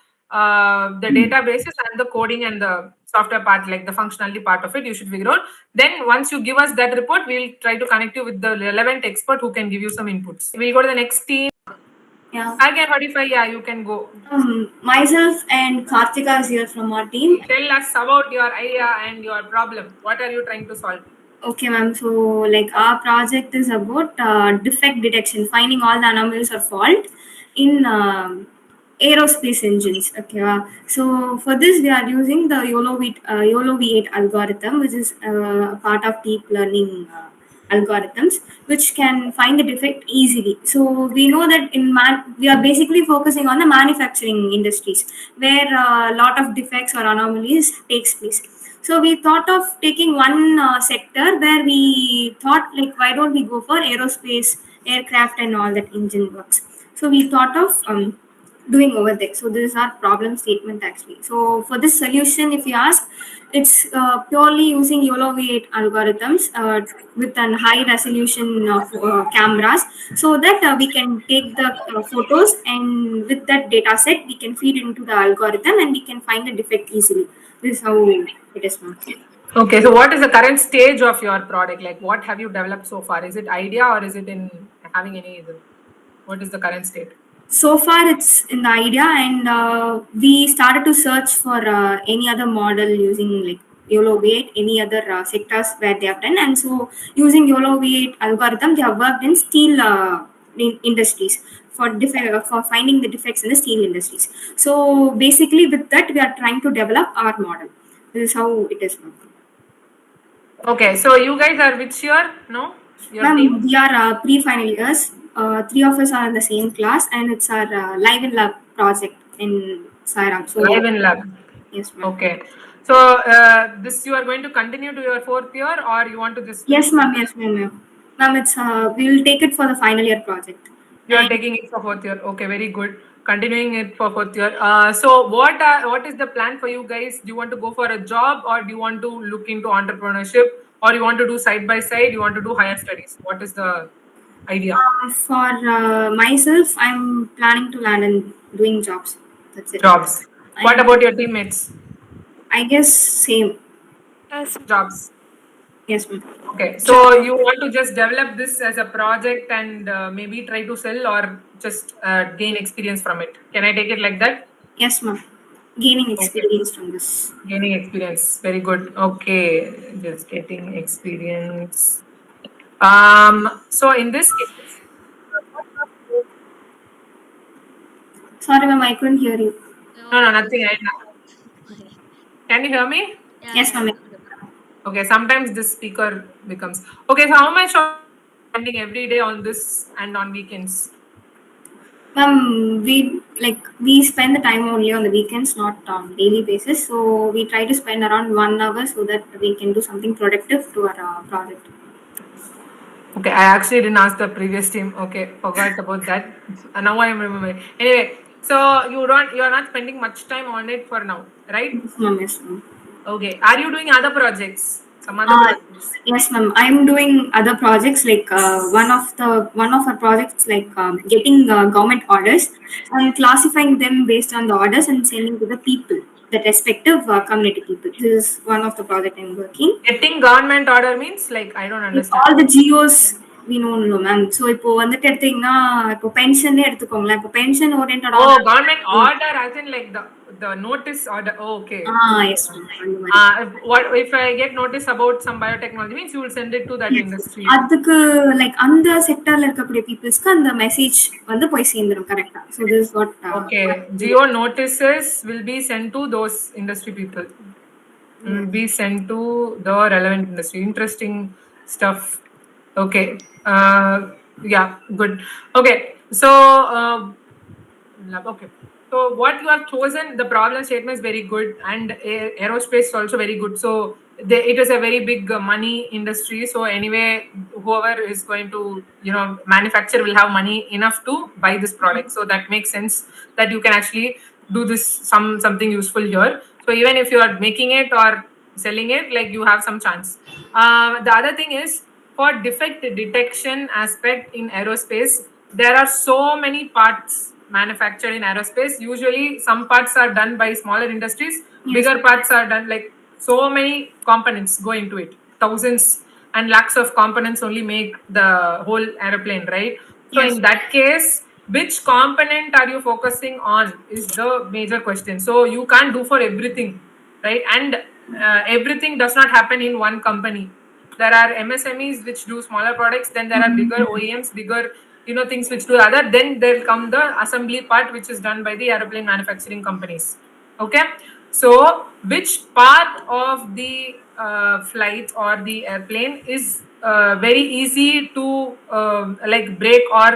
the Mm. databases and the coding and the software part, like the functionality part of it. You should figure out. Then once you give us that report, we'll try to connect you with the relevant expert who can give you some inputs. We'll go to the next team. Yeah. Again, 45. Yeah, you can go. Myself and Karthika is here from our team. Tell us about your idea and your problem. What are you trying to solve? Okay, ma'am. So, like, our project is about defect detection, finding all the anomalies or fault in aerospace engines. Okay. So, for this, we are using the YOLO V8 algorithm, which is a part of deep learning algorithms, which can find the defect easily. So, we know that we are basically focusing on the manufacturing industries, where a lot of defects or anomalies takes place. So we thought of taking one sector where we thought, like, why don't we go for aerospace, aircraft, and all that engine works. So we thought of doing over there. So this is our problem statement actually. So for this solution, if you ask, it's purely using YOLO V8 algorithms with an high resolution of cameras, so that we can take the photos, and with that data set we can feed into the algorithm and we can find the defect easily. This is how it is, ma'am. Okay, so what is the current stage of your product? Like, what have you developed so far? Is it idea or is it in having any? What is the current state? So far, it's in the idea, and we started to search for any other model using like YOLO V8, any other sectors where they have done. And so, using YOLO V8 algorithm, they have worked in steel industries for finding the defects in the steel industries. So, basically, with that, we are trying to develop our model. This is how it is now. Okay, so you guys are which year? No, your Ma'am, team. we are pre-final years. Three of us are in the same class, and it's our live in lab project in Sairam. So Live in lab. yes, ma'am. Okay, so this you are going to continue to your 4th year, or you want to just? Yes, ma'am. Yes, ma'am. Ma'am, it's we will take it for the final year project. You are taking it for 4th year. Okay, very good. Continuing it for 4th year. So what is the plan for you guys? Do you want to go for a job, or do you want to look into entrepreneurship, or you want to do side by side? You want to do higher studies? What is the idea? For myself, I'm planning to land in doing jobs. That's it. Jobs. What about your teammates? I guess same. Jobs. Yes, ma'am. Okay, so you want to just develop this as a project and maybe try to sell, or just gain experience from it? Can I take it like that? Yes, ma'am. Gaining experience from this. Gaining experience. Very good. Okay, just getting experience. So in this case, Sorry, ma'am, I couldn't hear you. no, nothing. Can you hear me? Yes, ma'am. Okay, sometimes this speaker becomes okay. So how much are you spending every day on this and on weekends? Ma'am, we spend the time only on the weekends, not on daily basis. So we try to spend around 1 hour so that we can do something productive to our project. Okay, I actually didn't ask the previous team. Okay, forgot about that. Now I am remembering. Anyway, so you are not spending much time on it for now, right? Yes, ma'am. Yes, ma'am. Okay. Are you doing other projects? Some other projects? Yes, ma'am. I'm doing other projects like one of our projects like getting government orders and classifying them based on the orders and sending to the people, the respective community people. This is one of the project I'm working. Getting government order means, like, I don't understand. All the GOs we know ma'am. So இப்போ வந்துட்டு எடுத்தீங்கன்னா இப்போ பென்ஷனே எடுத்துக்கோங்களேன். இப்போ pension oriented Oh, government order as in like the notice order. Oh, okay. yes ma'am. What if I get notice about some biotechnology means you will send it to that industry. அதுக்கு like அந்த செக்டார்ல இருக்கக்கூடிய பீப்புள்ஸ்க்கு அந்த message வந்து போய் சேர்ந்துரும் கரெக்ட்டா. So this is what Okay, geo notices will be sent to those industry people. Will be sent to the relevant industry. Interesting stuff. Okay. Yeah, good. Okay. So okay. So what you have chosen, the problem statement is very good, and aerospace is also very good. So it is a very big money industry. So anyway, whoever is going to manufacture will have money enough to buy this product. So that makes sense that you can actually do this something useful here. So even if you are making it or selling it, like you have some chance. The other thing is for defect detection aspect in aerospace, there are so many parts manufactured in aerospace. Usually some parts are done by smaller industries. Bigger parts are done like so many components go into it. Thousands and lakhs of components only make the whole airplane, right? So in that case, which component are you focusing on is the major question. So you can't do for everything, right? And everything does not happen in one company. There are MSMEs which do smaller products, then there are bigger OEMs, bigger things which do other, then there come the assembly part which is done by the airplane manufacturing companies. Okay, so which part of the flight or the airplane is very easy to like break, or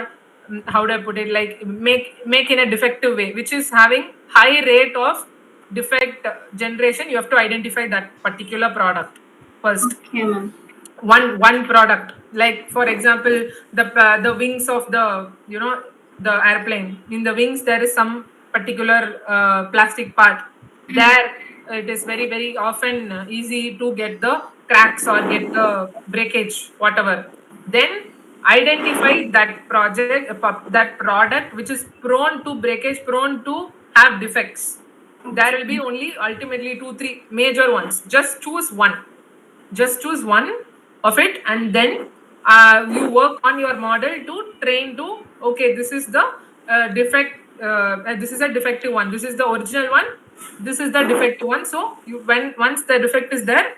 how do I put it, like make in a defective way, which is having high rate of defect generation. You have to identify that particular product first. Okay, ma'am. One product, like for example the wings of the the airplane. In the wings there is some particular plastic part. There it is very very often easy to get the cracks or get the breakage, whatever. Then identify that product which is prone to breakage, prone to have defects. There will be only ultimately 2-3 major ones. Just choose one of it, and then you work on your model to train to, okay, this is the defect, this is a defective one, this is the original one, this is the defective one. So once the defect is there,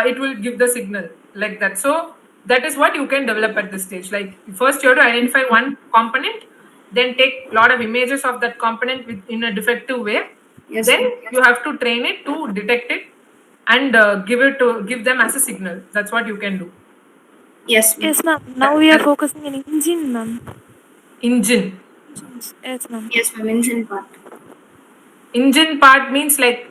it will give the signal like that. So that is what you can develop at this stage. Like first you have to identify one component, then take a lot of images of that component in a defective way. Then you have to train it to detect it and give them as a signal. That's what you can do. Yes ma'am. Now we are focusing on engine, ma'am. Engine. Yes ma'am. Engine part means like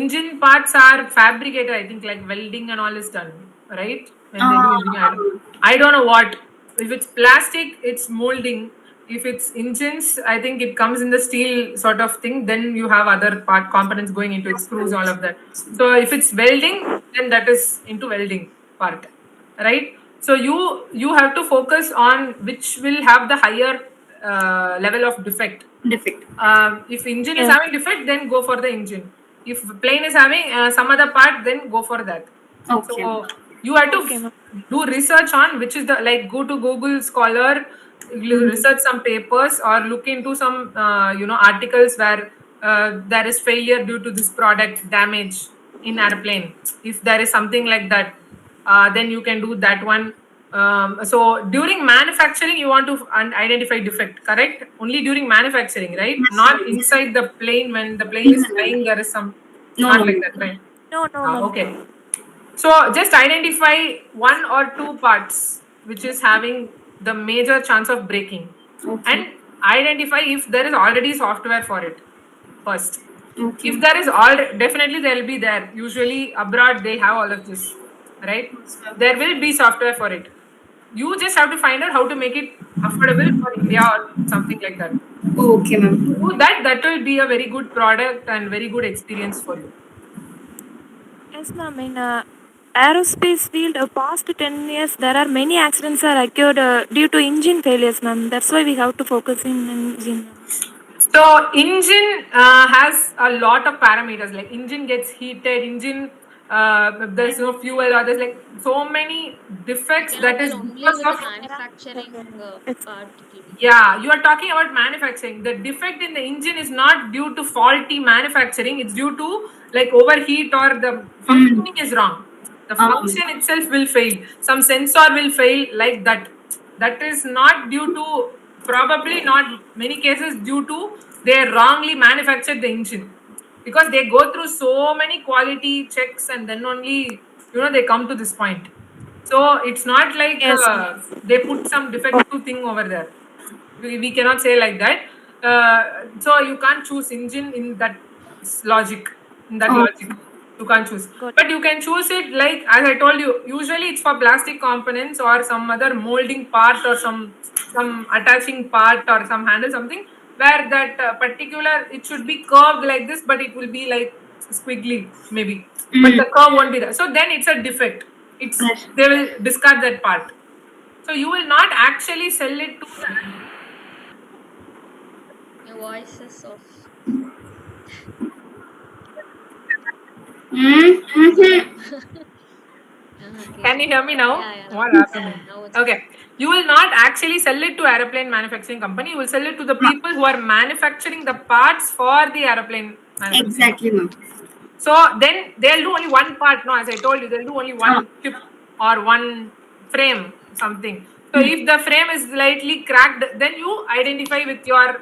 engine parts are fabricated. I think like welding and all is done, right? When they do engine, I don't know what. If it's plastic, it's molding. If it's engines, I think it comes in the steel sort of thing. Then you have other components going into it, screws, all of that. So if it's welding, then that is into welding part, right? So you have to focus on which will have the higher level of defect. If engine is having defect, then go for the engine. If plane is having some other part, then go for that. Okay. So you have to do research on which is the, like go to Google Scholar, research some papers or look into some articles where there is failure due to this product, damage in airplane. If there is something like that, then you can do that one. So during manufacturing you want to identify defect, correct? Only during manufacturing, right? Not inside the plane. When the plane is flying, there is some like that, right? No. Okay, so just identify 1 or 2 parts which is having the major chance of breaking. And identify if there is already software for it first. If there is definitely there will be there. Usually abroad they have all of this, right? There will be software for it. You just have to find out how to make it affordable for India or something like that. Okay, ma'am. Do that will be a very good product and very good experience for you. Yes ma'am. In aerospace field, past 10 years, there are many accidents are occurred due to engine failures, ma'am. That's why we have to focus in engine. So engine has a lot of parameters. Like engine gets heated, engine there's no fuel, or there's like so many defects Yeah, that well, is only because with of. the manufacturing part. it will be- Yeah, you are talking about manufacturing. The defect in the engine is not due to faulty manufacturing. It's due to like overheat, or the functioning is wrong. The function itself will fail. Some sensor will fail like that. That is not due to, probably not many cases, due to they wrongly manufactured the engine, because they go through so many quality checks and then only they come to this point. So it's not like Yes. they put some defective thing over there. We cannot say like that. So you can't choose engine in that logic. In that logic, you can't choose. Got But you can choose it like, as I told you. Usually it's for plastic components or some other molding part, or some attaching part, or some handle, something where that particular, it should be curved like this, but it will be like squiggly maybe. But the curve won't be there. So then it's a defect. It's They will discard that part. So you will not actually sell it to. Your voice is off. Okay. Can you hear me now? Yeah, What happened? now it's Okay. You will not actually sell it to aeroplane manufacturing company. You will sell it to the people who are manufacturing the parts for the aeroplane manufacturing. Exactly, ma'am. So then they'll do only one part. No, as I told you, they'll do only one chip or one frame, something. So if the frame is slightly cracked, then you identify with your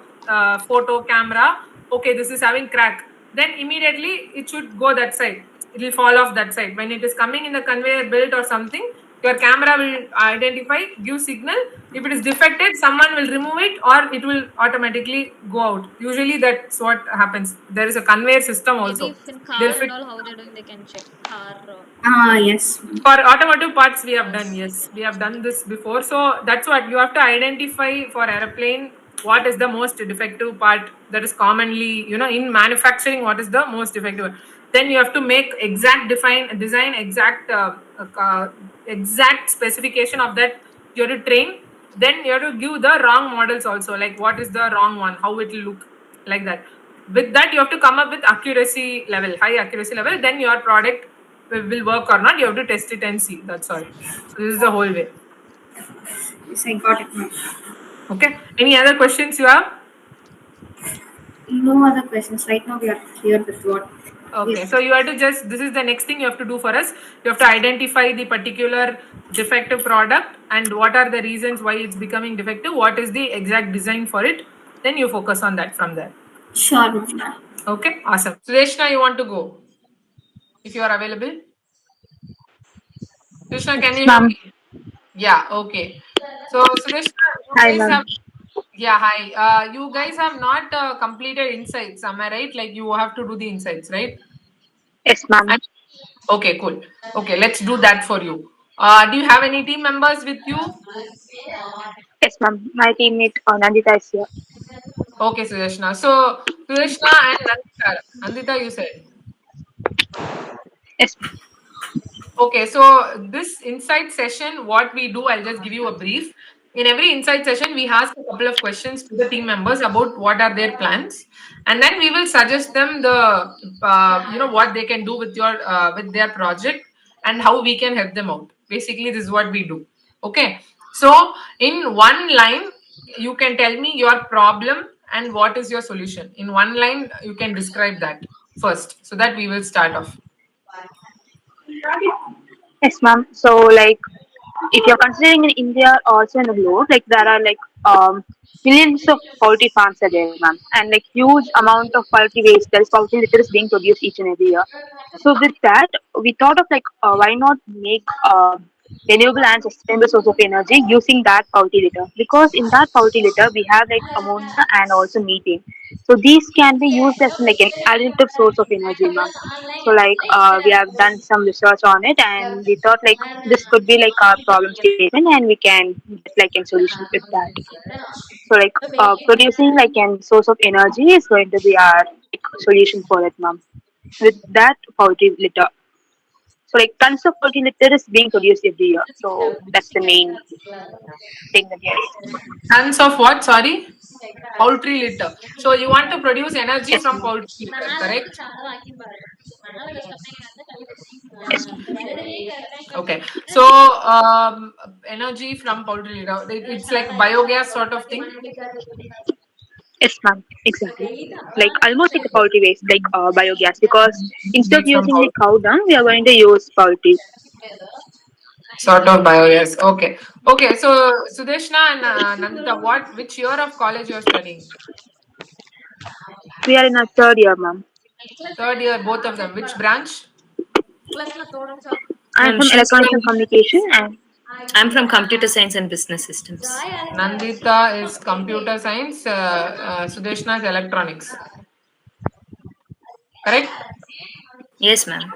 photo camera, okay, this is having crack. Then immediately it should go that side. It will fall off that side. When it is coming in the conveyor belt or something, your camera will identify, give signal. If it is defected, someone will remove it, or it will automatically go out. Usually that's what happens. There is a conveyor system also. maybe if in car They'll and fit. all, how they're doing, they can check car. Yes. For automotive parts, we have done, yes, we have done this before. So that's what you have to identify for airplane. What is the most defective part that is commonly, in manufacturing, what is the most defective? Then you have to make exact design, exact specification of that. You have to train. Then you have to give the wrong models also, like what is the wrong one, how it will look, like that. With that, you have to come up with accuracy level, high accuracy level. Then your product will work or not. You have to test it and see. That's all. So this is the whole way. Yes, I got it, ma'am. Okay. Any other questions you have? No other questions. Right now we are clear with what. Okay. So you have to just, this is the next thing you have to do for us. You have to identify the particular defective product and what are the reasons why it's becoming defective. What is the exact design for it? Then you focus on that from there. Sure, ma'am. Okay. Awesome. Sudeshna, you want to go? If you are available. Sudeshna, can you hear me? Yeah. Okay. So Sudeshna, you guys have. Yeah, hi. You guys have not completed insights, am I right? Like you have to do the insights, right? Yes, ma'am. Okay, cool. Okay, let's do that for you. Do you have any team members with you? Yes, ma'am. My teammate Nandita is here. Okay, Sudeshna. So Sudeshna and Nandita. Nandita, you said. Yes. Okay, so this insight session, what we do, I'll just give you a brief. In every insight session, we ask a couple of questions to the team members about what are their plans, and then we will suggest them the what they can do with with their project and how we can help them out. Basically, this is what we do. Okay, so in one line, you can tell me your problem and what is your solution. In one line, you can describe that first, so that we will start off. Yes, ma'am. So, like, if you're considering in India or also in the globe, like, there are like millions of poultry farms are there, ma'am, and like huge amount of poultry waste, there is poultry litter is being produced each and every year. So, with that, we thought of like, why not make renewable and sustainable source of energy using that poultry litter? Because in that poultry litter, we have like ammonia and also methane. So these can be used as like an alternative source of energy, ma'am. So like we have done some research on it, and we thought like this could be like our problem statement, and we can get like a solution with that. So like producing like a source of energy is going to be our like, solution for it, ma'am. With that poultry litter. So like tons of poultry litter is being produced every year. So that's the main thing that yes. Tons of what? Sorry? Poultry litter. So you want to produce energy Yes, from ma'am. poultry litter, correct? Yes, ma'am. Okay. So energy from poultry litter. It's like biogas sort of thing. Yes, ma'am. Exactly. Like almost like a poultry waste, like biogas, because instead of Be from using the poultry. cow dung, we are going to use poultry. Sort of biogas. Okay. Okay. So Sudeshna and Nandita, which year of college you're studying? We are in our third year, ma'am. Third year, both of them. Which branch? I'm Ma'am, from she's electronics and from. communication, and I'm from computer science and business systems. Nandita is computer science. Sudeshna is electronics. Correct? Yes, ma'am.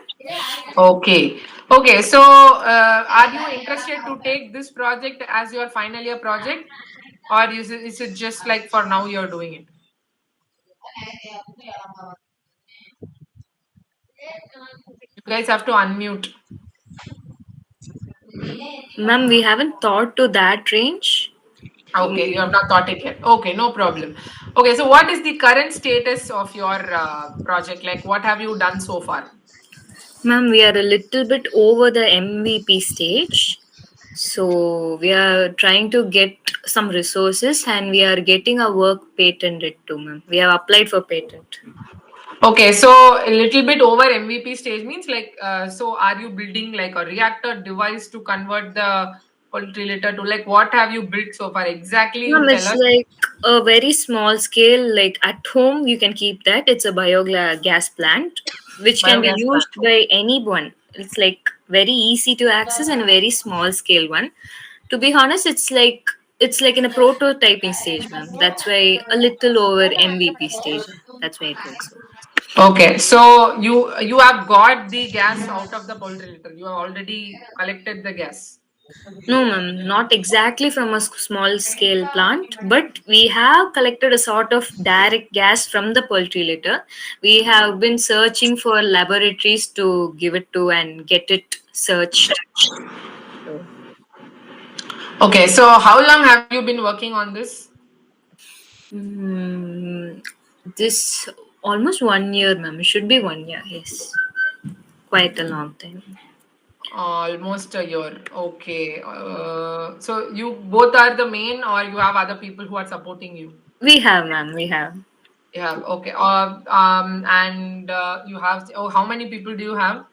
Okay. Okay. So, are you interested to take this project as your final year project, or is it just like for now you're doing it? You guys have to unmute. Ma'am, we haven't thought to that range. Okay, you have not thought it yet. Okay, no problem. Okay, so what is the current status of your project? Like, what have you done so far? Ma'am, we are a little bit over the MVP stage. So we are trying to get some resources and we are getting our work patented too, ma'am. We have applied for patent. Okay, so a little bit over MVP stage means like, so are you building like a reactor device to convert the poultry litter to like what have you built so far? Exactly, you Ma'am, tell it's us. like a very small scale, like at home you can keep that. It's a biogas plant which can be Biogas plant. used by anyone. It's like very easy to access and a very small scale one. To be honest, it's like in a prototyping stage, ma'am. That's why a little over MVP stage. That's why it works. Okay, so you have got the gas out of the poultry litter. You have already collected the gas. No, ma'am, not exactly from a small scale plant, but we have collected a sort of direct gas from the poultry litter. We have been searching for laboratories to give it to and get it searched. Okay, so how long have you been working on this? This almost 1 year, ma'am. It should be 1 year, yes. Quite a long time. Almost a year. Okay. So you both are the main, or you have other people who are supporting you? We have, ma'am. We have. Yeah. Okay. And you have. Oh, how many people do you have?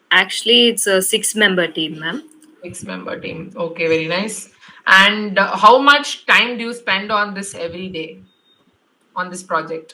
Actually, it's a 6-member team, ma'am. 6-member team. Okay, very nice. And how much time do you spend on this every day, on this project?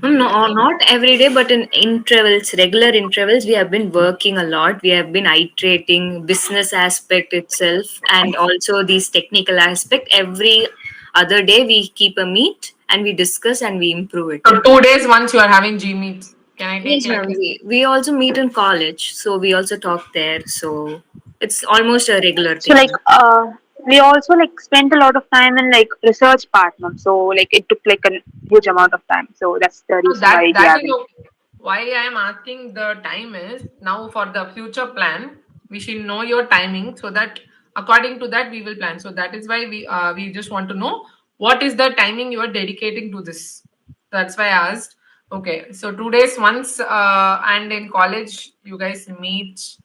No, not every day, but in intervals, regular intervals, we have been working a lot. We have been iterating business aspect itself and also these technical aspect. Every other day, we keep a meet and we discuss and we improve it. So 2 days once you are having G meets. Can I take Yes, like ma'am. We also meet in college, so we also talk there. So it's almost a regular so thing. like we also like spent a lot of time in like research part, ma'am. So like it took like a huge amount of time. So that's the reason why we that have is it. okay. Why I am asking the time is now for the future plan, we should know your timing so that according to that we will plan. So that is why we just want to know what is the timing you are dedicating to this. That's why I asked. Okay, so 2 days once, and in college you guys meet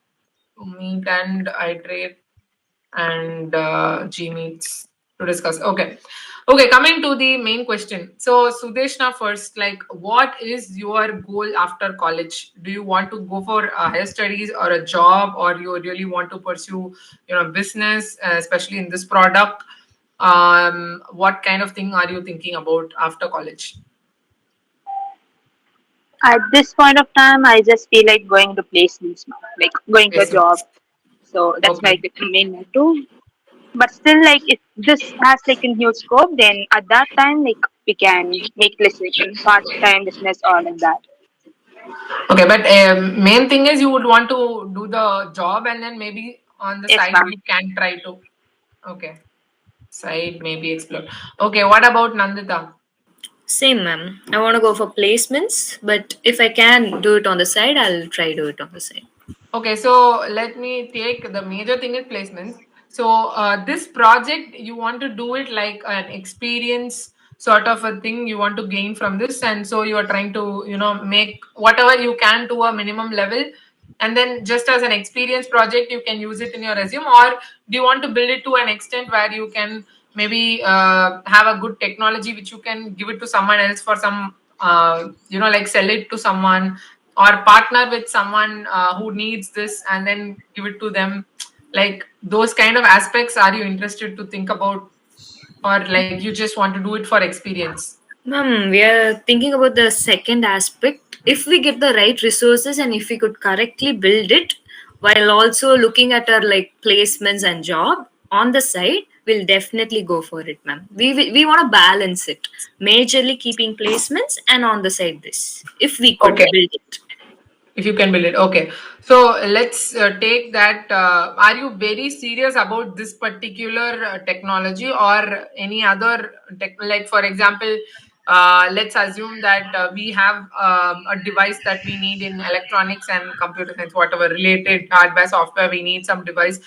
and iterate and G meets to discuss. Okay. Okay, coming to the main question. So, Sudeshna, first, like, what is your goal after college? Do you want to go for higher studies or a job, or you really want to pursue, business, especially in this product? What kind of thing are you thinking about after college? At this point of time, I just feel like going to placements, ma'am. Like going to a job. So that's Okay. like the main motto. But still, like if this has like a huge scope, then at that time, like we can make this like part-time business or like that. Okay, but main thing is you would want to do the job and then maybe on the Yes, side ma'am. you can try to. Okay. Side maybe explore. Okay, what about Nandita? Same, ma'am. I want to go for placements, but if I can do it on the side, I'll try do it on the side. Okay, so let me take the major thing is placements. So this project, you want to do it like an experience sort of a thing you want to gain from this, and so you are trying to make whatever you can to a minimum level, and then just as an experience project you can use it in your resume, or do you want to build it to an extent where you can maybe have a good technology which you can give it to someone else for some like sell it to someone or partner with someone who needs this and then give it to them, like those kind of aspects are you interested to think about, or like you just want to do it for experience? Ma'am, we are thinking about the second aspect. If we get the right resources and if we could correctly build it while also looking at our like placements and job on the side, we'll definitely go for it, ma'am. We want to balance it, majorly keeping placements and on the side this, if we could Okay. build it. If you can build it. Okay, so let's take that. Are you very serious about this particular technology or any other like for example, let's assume that we have a device that we need in electronics and computer science, whatever related hardware software, we need some device,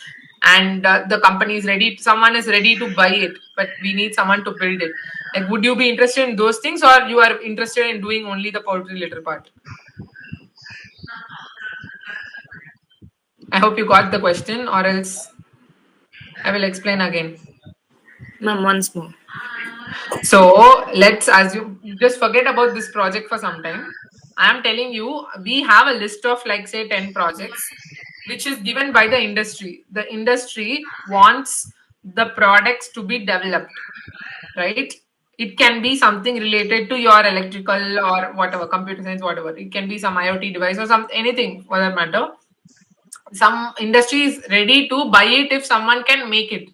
and the company is ready, someone is ready to buy it, but we need someone to build it. Like, would you be interested in those things, or you are interested in doing only the poultry litter part? I hope you got the question, or else I will explain again. Ma'am, once more. So let's assume, just forget about this project for some time. I am telling you, we have a list of like say 10 projects, which is given by the industry. The industry wants the products to be developed, right? It can be something related to your electrical or whatever, computer science, whatever. It can be some IoT device or some anything for that matter. Some industry is ready to buy it if someone can make it.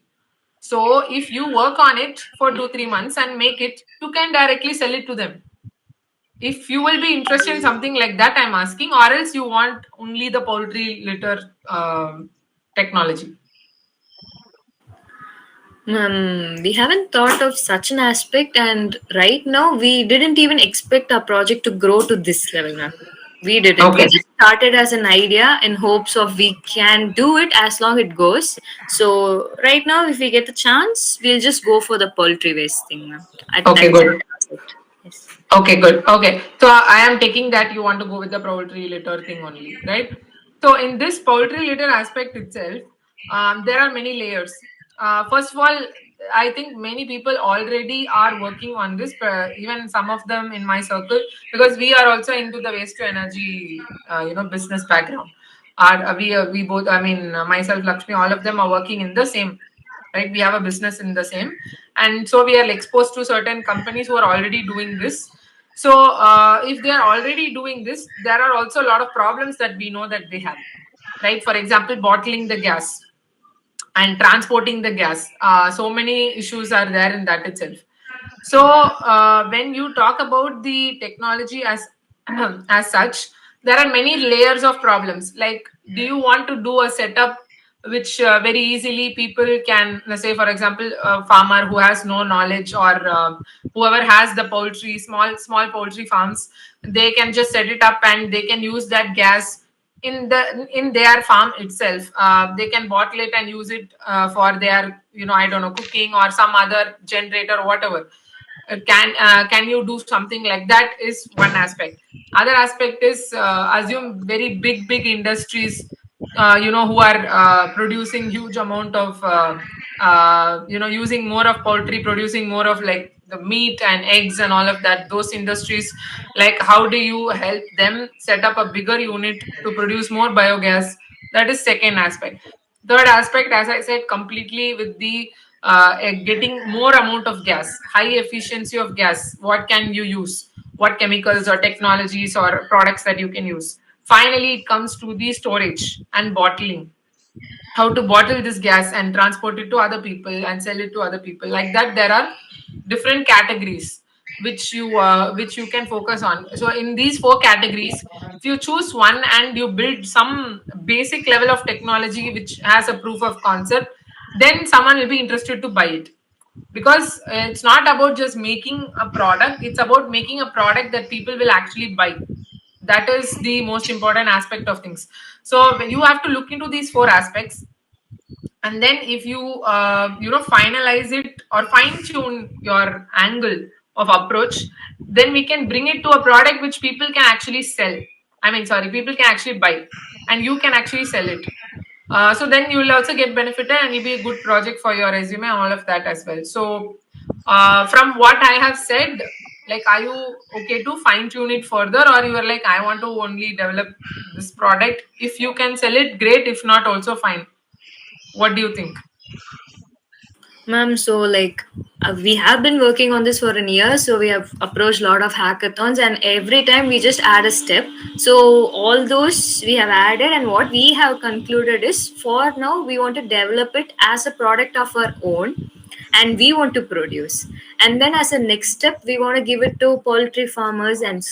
So if you work on it for 2-3 months and make it, you can directly sell it to them. If you will be interested in something like that, I'm asking, or else you want only the poultry litter technology. We haven't thought of such an aspect, and right now we didn't even expect our project to grow to this level, ma'am. We didn't. Okay. We just started as an idea in hopes of we can do it as long it goes. So right now, if we get the chance, we'll just go for the poultry waste thing, ma'am. Okay, good. Yes. Okay, good. Okay, so I am taking that you want to go with the poultry litter thing only, right? So in this poultry litter aspect itself, there are many layers. First of all, I think many people already are working on this, even some of them in my circle, because we are also into the waste to energy, business background. We both, I mean, myself, Lakshmi, all of them are working in the same, right? We have a business in the same, and so we are exposed to certain companies who are already doing this. So if they are already doing this, there are also a lot of problems that we know that they have, right? For example, bottling the gas and transporting the gas. So many issues are there in that itself. So when you talk about the technology as such, there are many layers of problems. Like, do you want to do a setup which very easily people can, let's say, for example, a farmer who has no knowledge, or whoever has the poultry, small poultry farms, they can just set it up and they can use that gas in their farm itself. They can bottle it and use it for their, I don't know, cooking or some other generator, whatever. Can you do something like that is one aspect. Other aspect is assume very big industries, who are producing huge amount of using more of poultry, producing more of like the meat and eggs and all of that. Those industries, like, how do you help them set up a bigger unit to produce more biogas? That is second aspect. Third aspect, as I said, completely with the getting more amount of gas, high efficiency of gas. What can you use? What chemicals or technologies or products that you can use? Finally, it comes to the storage and bottling. How to bottle this gas and transport it to other people and sell it to other people. Like that, there are different categories which you can focus on. So in these 4 categories, if you choose one and you build some basic level of technology which has a proof of concept, then someone will be interested to buy it. because it's not about just making a product, it's about making a product that people will actually buy. That is the most important aspect of things. So you have to look into these 4 aspects, and then if you finalize it or fine tune your angle of approach, then we can bring it to a product which people can actually sell. People can actually buy, and you can actually sell it. So then you will also get benefited, and it'll be a good project for your resume and all of that as well. So from what I have said, like, are you okay to fine tune it further, or you are like, I want to only develop this product? If you can sell it, great. If not, also fine. What do you think? Ma'am, so like we have been working on this for a year, so we have approached a lot of hackathons, and every time we just add a step. So all those we have added, and what we have concluded is, for now we want to develop it as a product of our own, and we want to produce. And then as a next step, we want to give it to poultry farmers and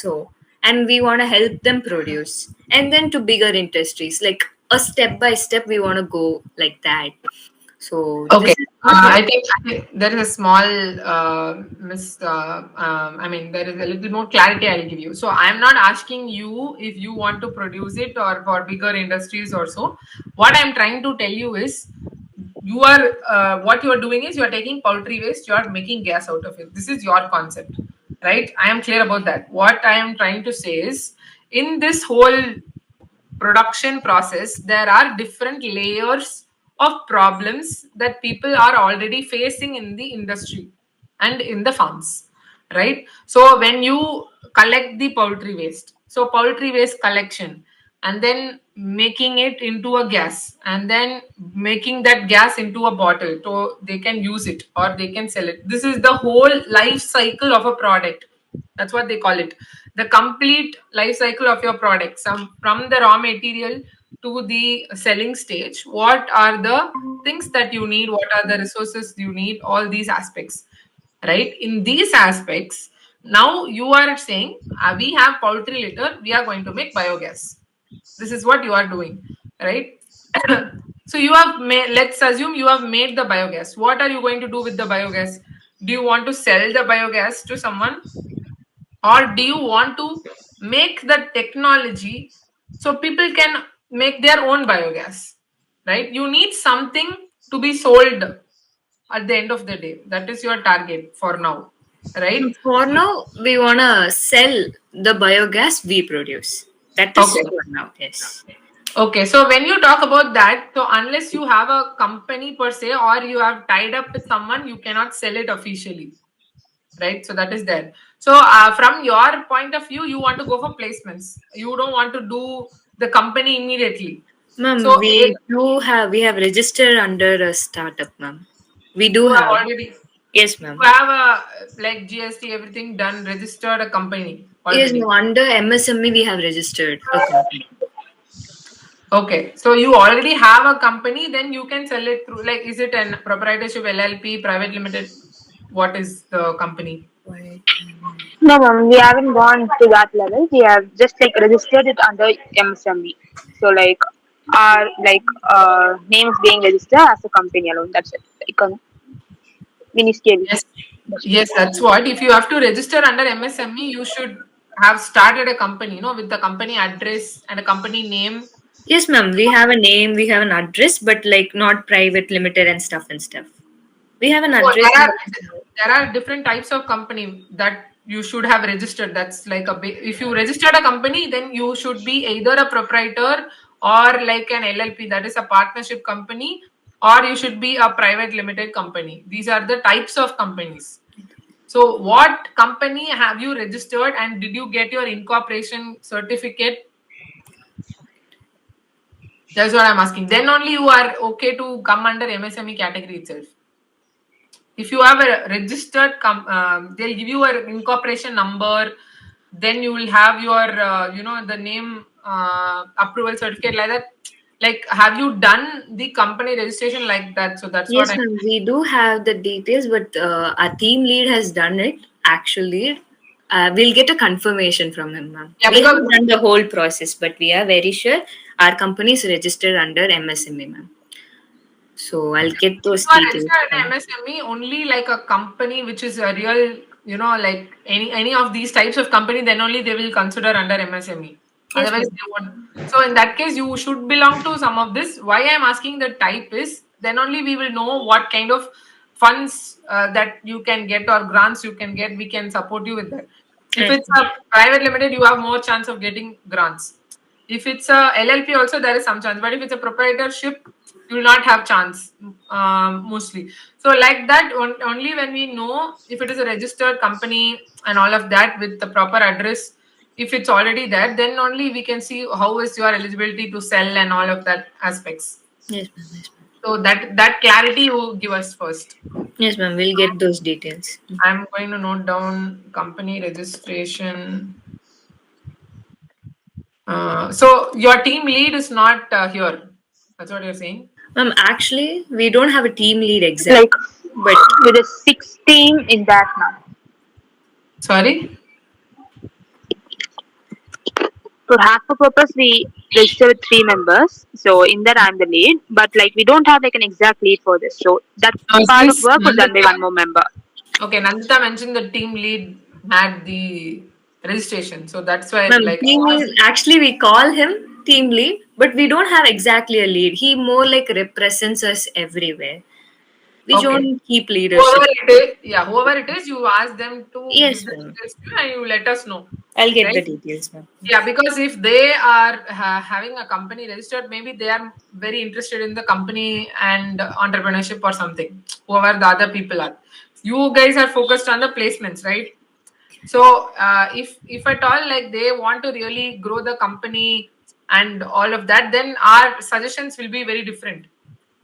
we want to help them produce, and then to bigger industries, like a step by step we want to go like that. So Okay. this is what we I think there is a small there is a little more clarity I'll give you. So I'm not asking you if you want to produce it or for bigger industries or so. What I'm trying to tell you is, what you are doing is, you are taking poultry waste, you are making gas out of it. This is your concept, right? I am clear about that. What I am trying to say is, in this whole production process, there are different layers of problems that people are already facing in the industry and in the farms, right? So when you collect the poultry waste, so poultry waste collection, and then making it into a gas, and then making that gas into a bottle so they can use it or they can sell it. This is the whole life cycle of a product. That's what they call it, the complete life cycle of your product, from the raw material to the selling stage. What are the things that you need, what are the resources you need, all these aspects, right? In these aspects, now you are saying, we have poultry litter, we are going to make biogas. This is what you are doing, right? So you have made, let's assume you have made the biogas. What are you going to do with the biogas? Do you want to sell the biogas to someone, or do you want to make the technology so people can make their own biogas, right? You need something to be sold at the end of the day. That is your target for now, right? For now, we want to sell the biogas we produce. That is Okay. for now, yes. Okay, so when you talk about that, so unless you have a company per se, or you have tied up with someone, you cannot sell it officially, right? So that is there. So from your point of view, you want to go for placements. You don't want to do the company immediately. Ma'am, So we have registered under a startup, ma'am. We do you have have. already, Yes, ma'am. you have a like GST, everything done, registered a company Yes, already. no, under MSME we have registered a company. Okay, so you already have a company, then you can sell it through, like, is it an proprietorship, LLP, private limited? What is the company? No, ma'am, we haven't gone to that level. We have just like registered it under MSME. So like our name is being registered as a company alone. That's it. Like a mini scale. Yes, that's what. If you have to register under MSME, you should have started a company, with the company address and a company name. Yes, ma'am. We have a name, we have an address, but like not private limited and stuff. We have an So address. there are different types of company that you should have registered. That's like if you registered a company, then you should be either a proprietor or like an LLP, that is a partnership company, or you should be a private limited company. These are the types of companies. So what company have you registered, and did you get your incorporation certificate? That's what I'm asking. Then only you are okay to come under MSME category itself. If you have a registered, they'll give you an incorporation number. Then you will have your, the name approval certificate, like that. Like, have you done the company registration like that? So that's Yes, what ma'am. We do have the details, but our team lead has done it. Actually, we'll get a confirmation from him, ma'am. Yeah, We haven't done the whole process, but we are very sure our company is registered under MSME, ma'am. So I'll get those You are details. registered in MSME only like a company which is a real, like any of these types of company, then only they will consider under MSME. Yes, Otherwise, ma'am. they won't. So in that case, you should belong to some of this. Why I'm asking the type is then only we will know what kind of funds that you can get or grants you can get. We can support you with that. If Yes, it's a private limited, you have more chance of getting grants. If it's a LLP, also there is some chance. But if it's a proprietorship, you will not have chance mostly. So like that, only when we know if it is a registered company and all of that with the proper address, if it's already there, then only we can see how is your eligibility to sell and all of that aspects. yes, ma'am. Yes, ma'am. So that clarity you give us first. Yes, ma'am. We'll get those details. I'm going to note down company registration. So your team lead is not here. That's what you're saying. Ma'am, actually, we don't have a team lead exactly, Like but with a 6 team in that now. Sorry. For half a purpose, we register with 3 members. So in that, I'm the lead. But like we don't have like an exact lead for this. So that part of Since work was done by Nandita- one more member. Okay, Nandita mentioned the team lead had the registration, so that's why ma'am, like team lead, actually we call him team lead, but we don't have exactly a lead. He more like represents us everywhere. We Okay. don't keep leadership. whoever it is, you ask them to Yes, give the ma'am. details to you and you let us know. I'll get the Right? details, ma'am. Yeah, because if they are having a company registered, maybe they are very interested in the company and entrepreneurship or something. Whoever the other people are, you guys are focused on the placements, right? So if at all like they want to really grow the company and all of that, then our suggestions will be very different.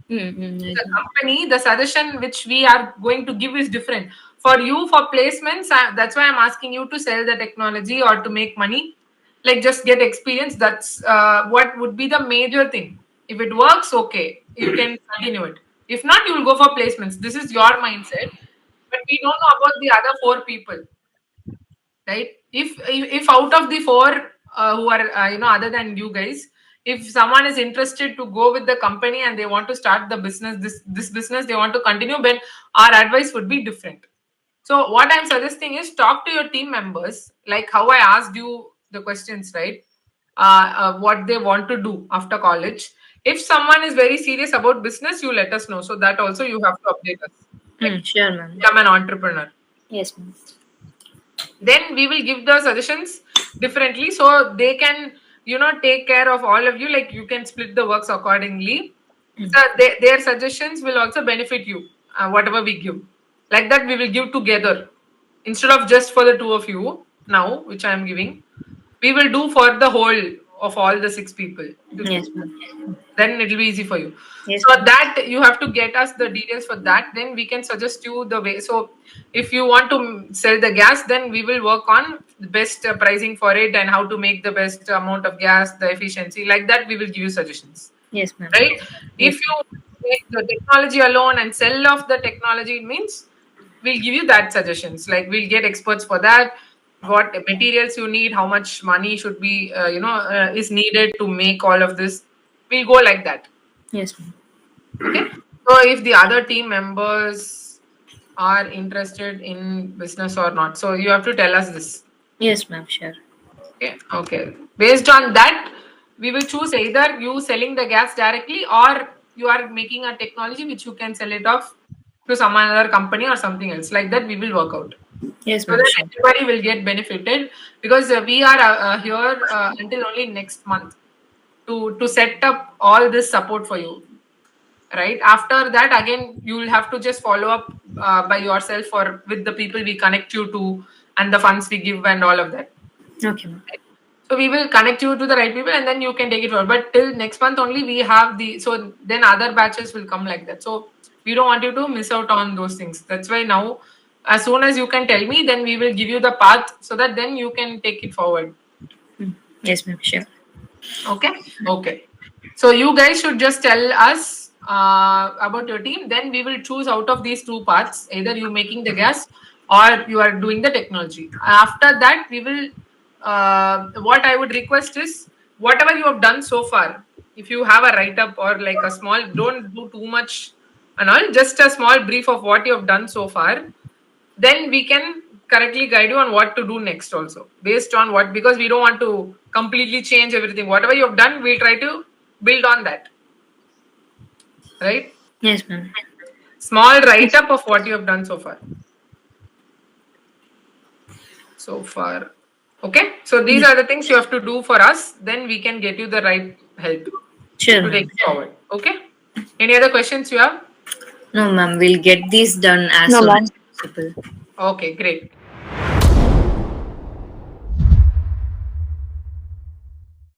The company, the suggestion which we are going to give is different. For you, for placements, that's why I'm asking you to sell the technology or to make money. Like just get experience. That's what would be the major thing. If it works, okay, you can continue it. If not, you will go for placements. This is your mindset. But we don't know about the other 4 people, right? If out of the 4 who are other than you guys, if someone is interested to go with the company and they want to start the business, this business they want to continue, then our advice would be different. So what I'm suggesting is talk to your team members, like how I asked you the questions, right? What they want to do after college. If someone is very serious about business, you let us know, so that also you have to update us. Sure, ma'am. I'm an entrepreneur. Yes, ma'am. Then we will give the suggestions differently, so they can take care of all of you. Like you can split the works accordingly. So their suggestions will also benefit you, whatever we give. Like that we will give together instead of just for the 2 of you now, which I am giving. We will do for the whole of all the 6 people. Yes, ma'am. Then it will be easy for you. Yes, So that you have to get us the details for that. Then we can suggest you the way. So if you want to sell the gas, then we will work on the best pricing for it and how to make the best amount of gas, the efficiency. Like that, we will give you suggestions. Yes, ma'am. Right? If you make the technology alone and sell off the technology, it means we'll give you that suggestions. Like we'll get experts for that. What materials you need, how much money should be, is needed to make all of this. We'll go like that. Yes, ma'am. Okay. So if the other team members are interested in business or not, so you have to tell us this. Yes, ma'am. Sure. Okay. Okay. Based on that, we will choose either you selling the gas directly or you are making a technology which you can sell it off to some other company or something else. Like that, we will work out. Yes, So ma'am. that Sure. everybody will get benefited because we are here until only next month to set up all this support for you. Right after that, again you will have to just follow up by yourself or with the people we connect you to and the funds we give and all of that. Okay, ma'am. So we will connect you to the right people and then you can take it forward. But till next month only we have so then other batches will come like that. So we don't want you to miss out on those things. That's why now as soon as you can tell me, then we will give you the path so that then you can take it forward. Yes, ma'am. Sure. Okay. Okay. So you guys should just tell us about your team. Then we will choose out of these 2 paths, either you making the gas or you are doing the technology. After that, we will. What I would request is whatever you have done so far, if you have a write-up or like a small, don't do too much and all, just a small brief of what you have done so far, then we can correctly guide you on what to do next also, based on what, because we don't want to completely change everything. Whatever you have done, we'll try to build on that. Right? Yes, ma'am. Small write-up of what you have done so far. Okay, so these are the things you have to do for us, then we can get you the right help Sure, to ma'am. take it forward. Okay, any other questions you have? No, ma'am. We'll get these done as No, soon ma'am. as possible. Okay, great.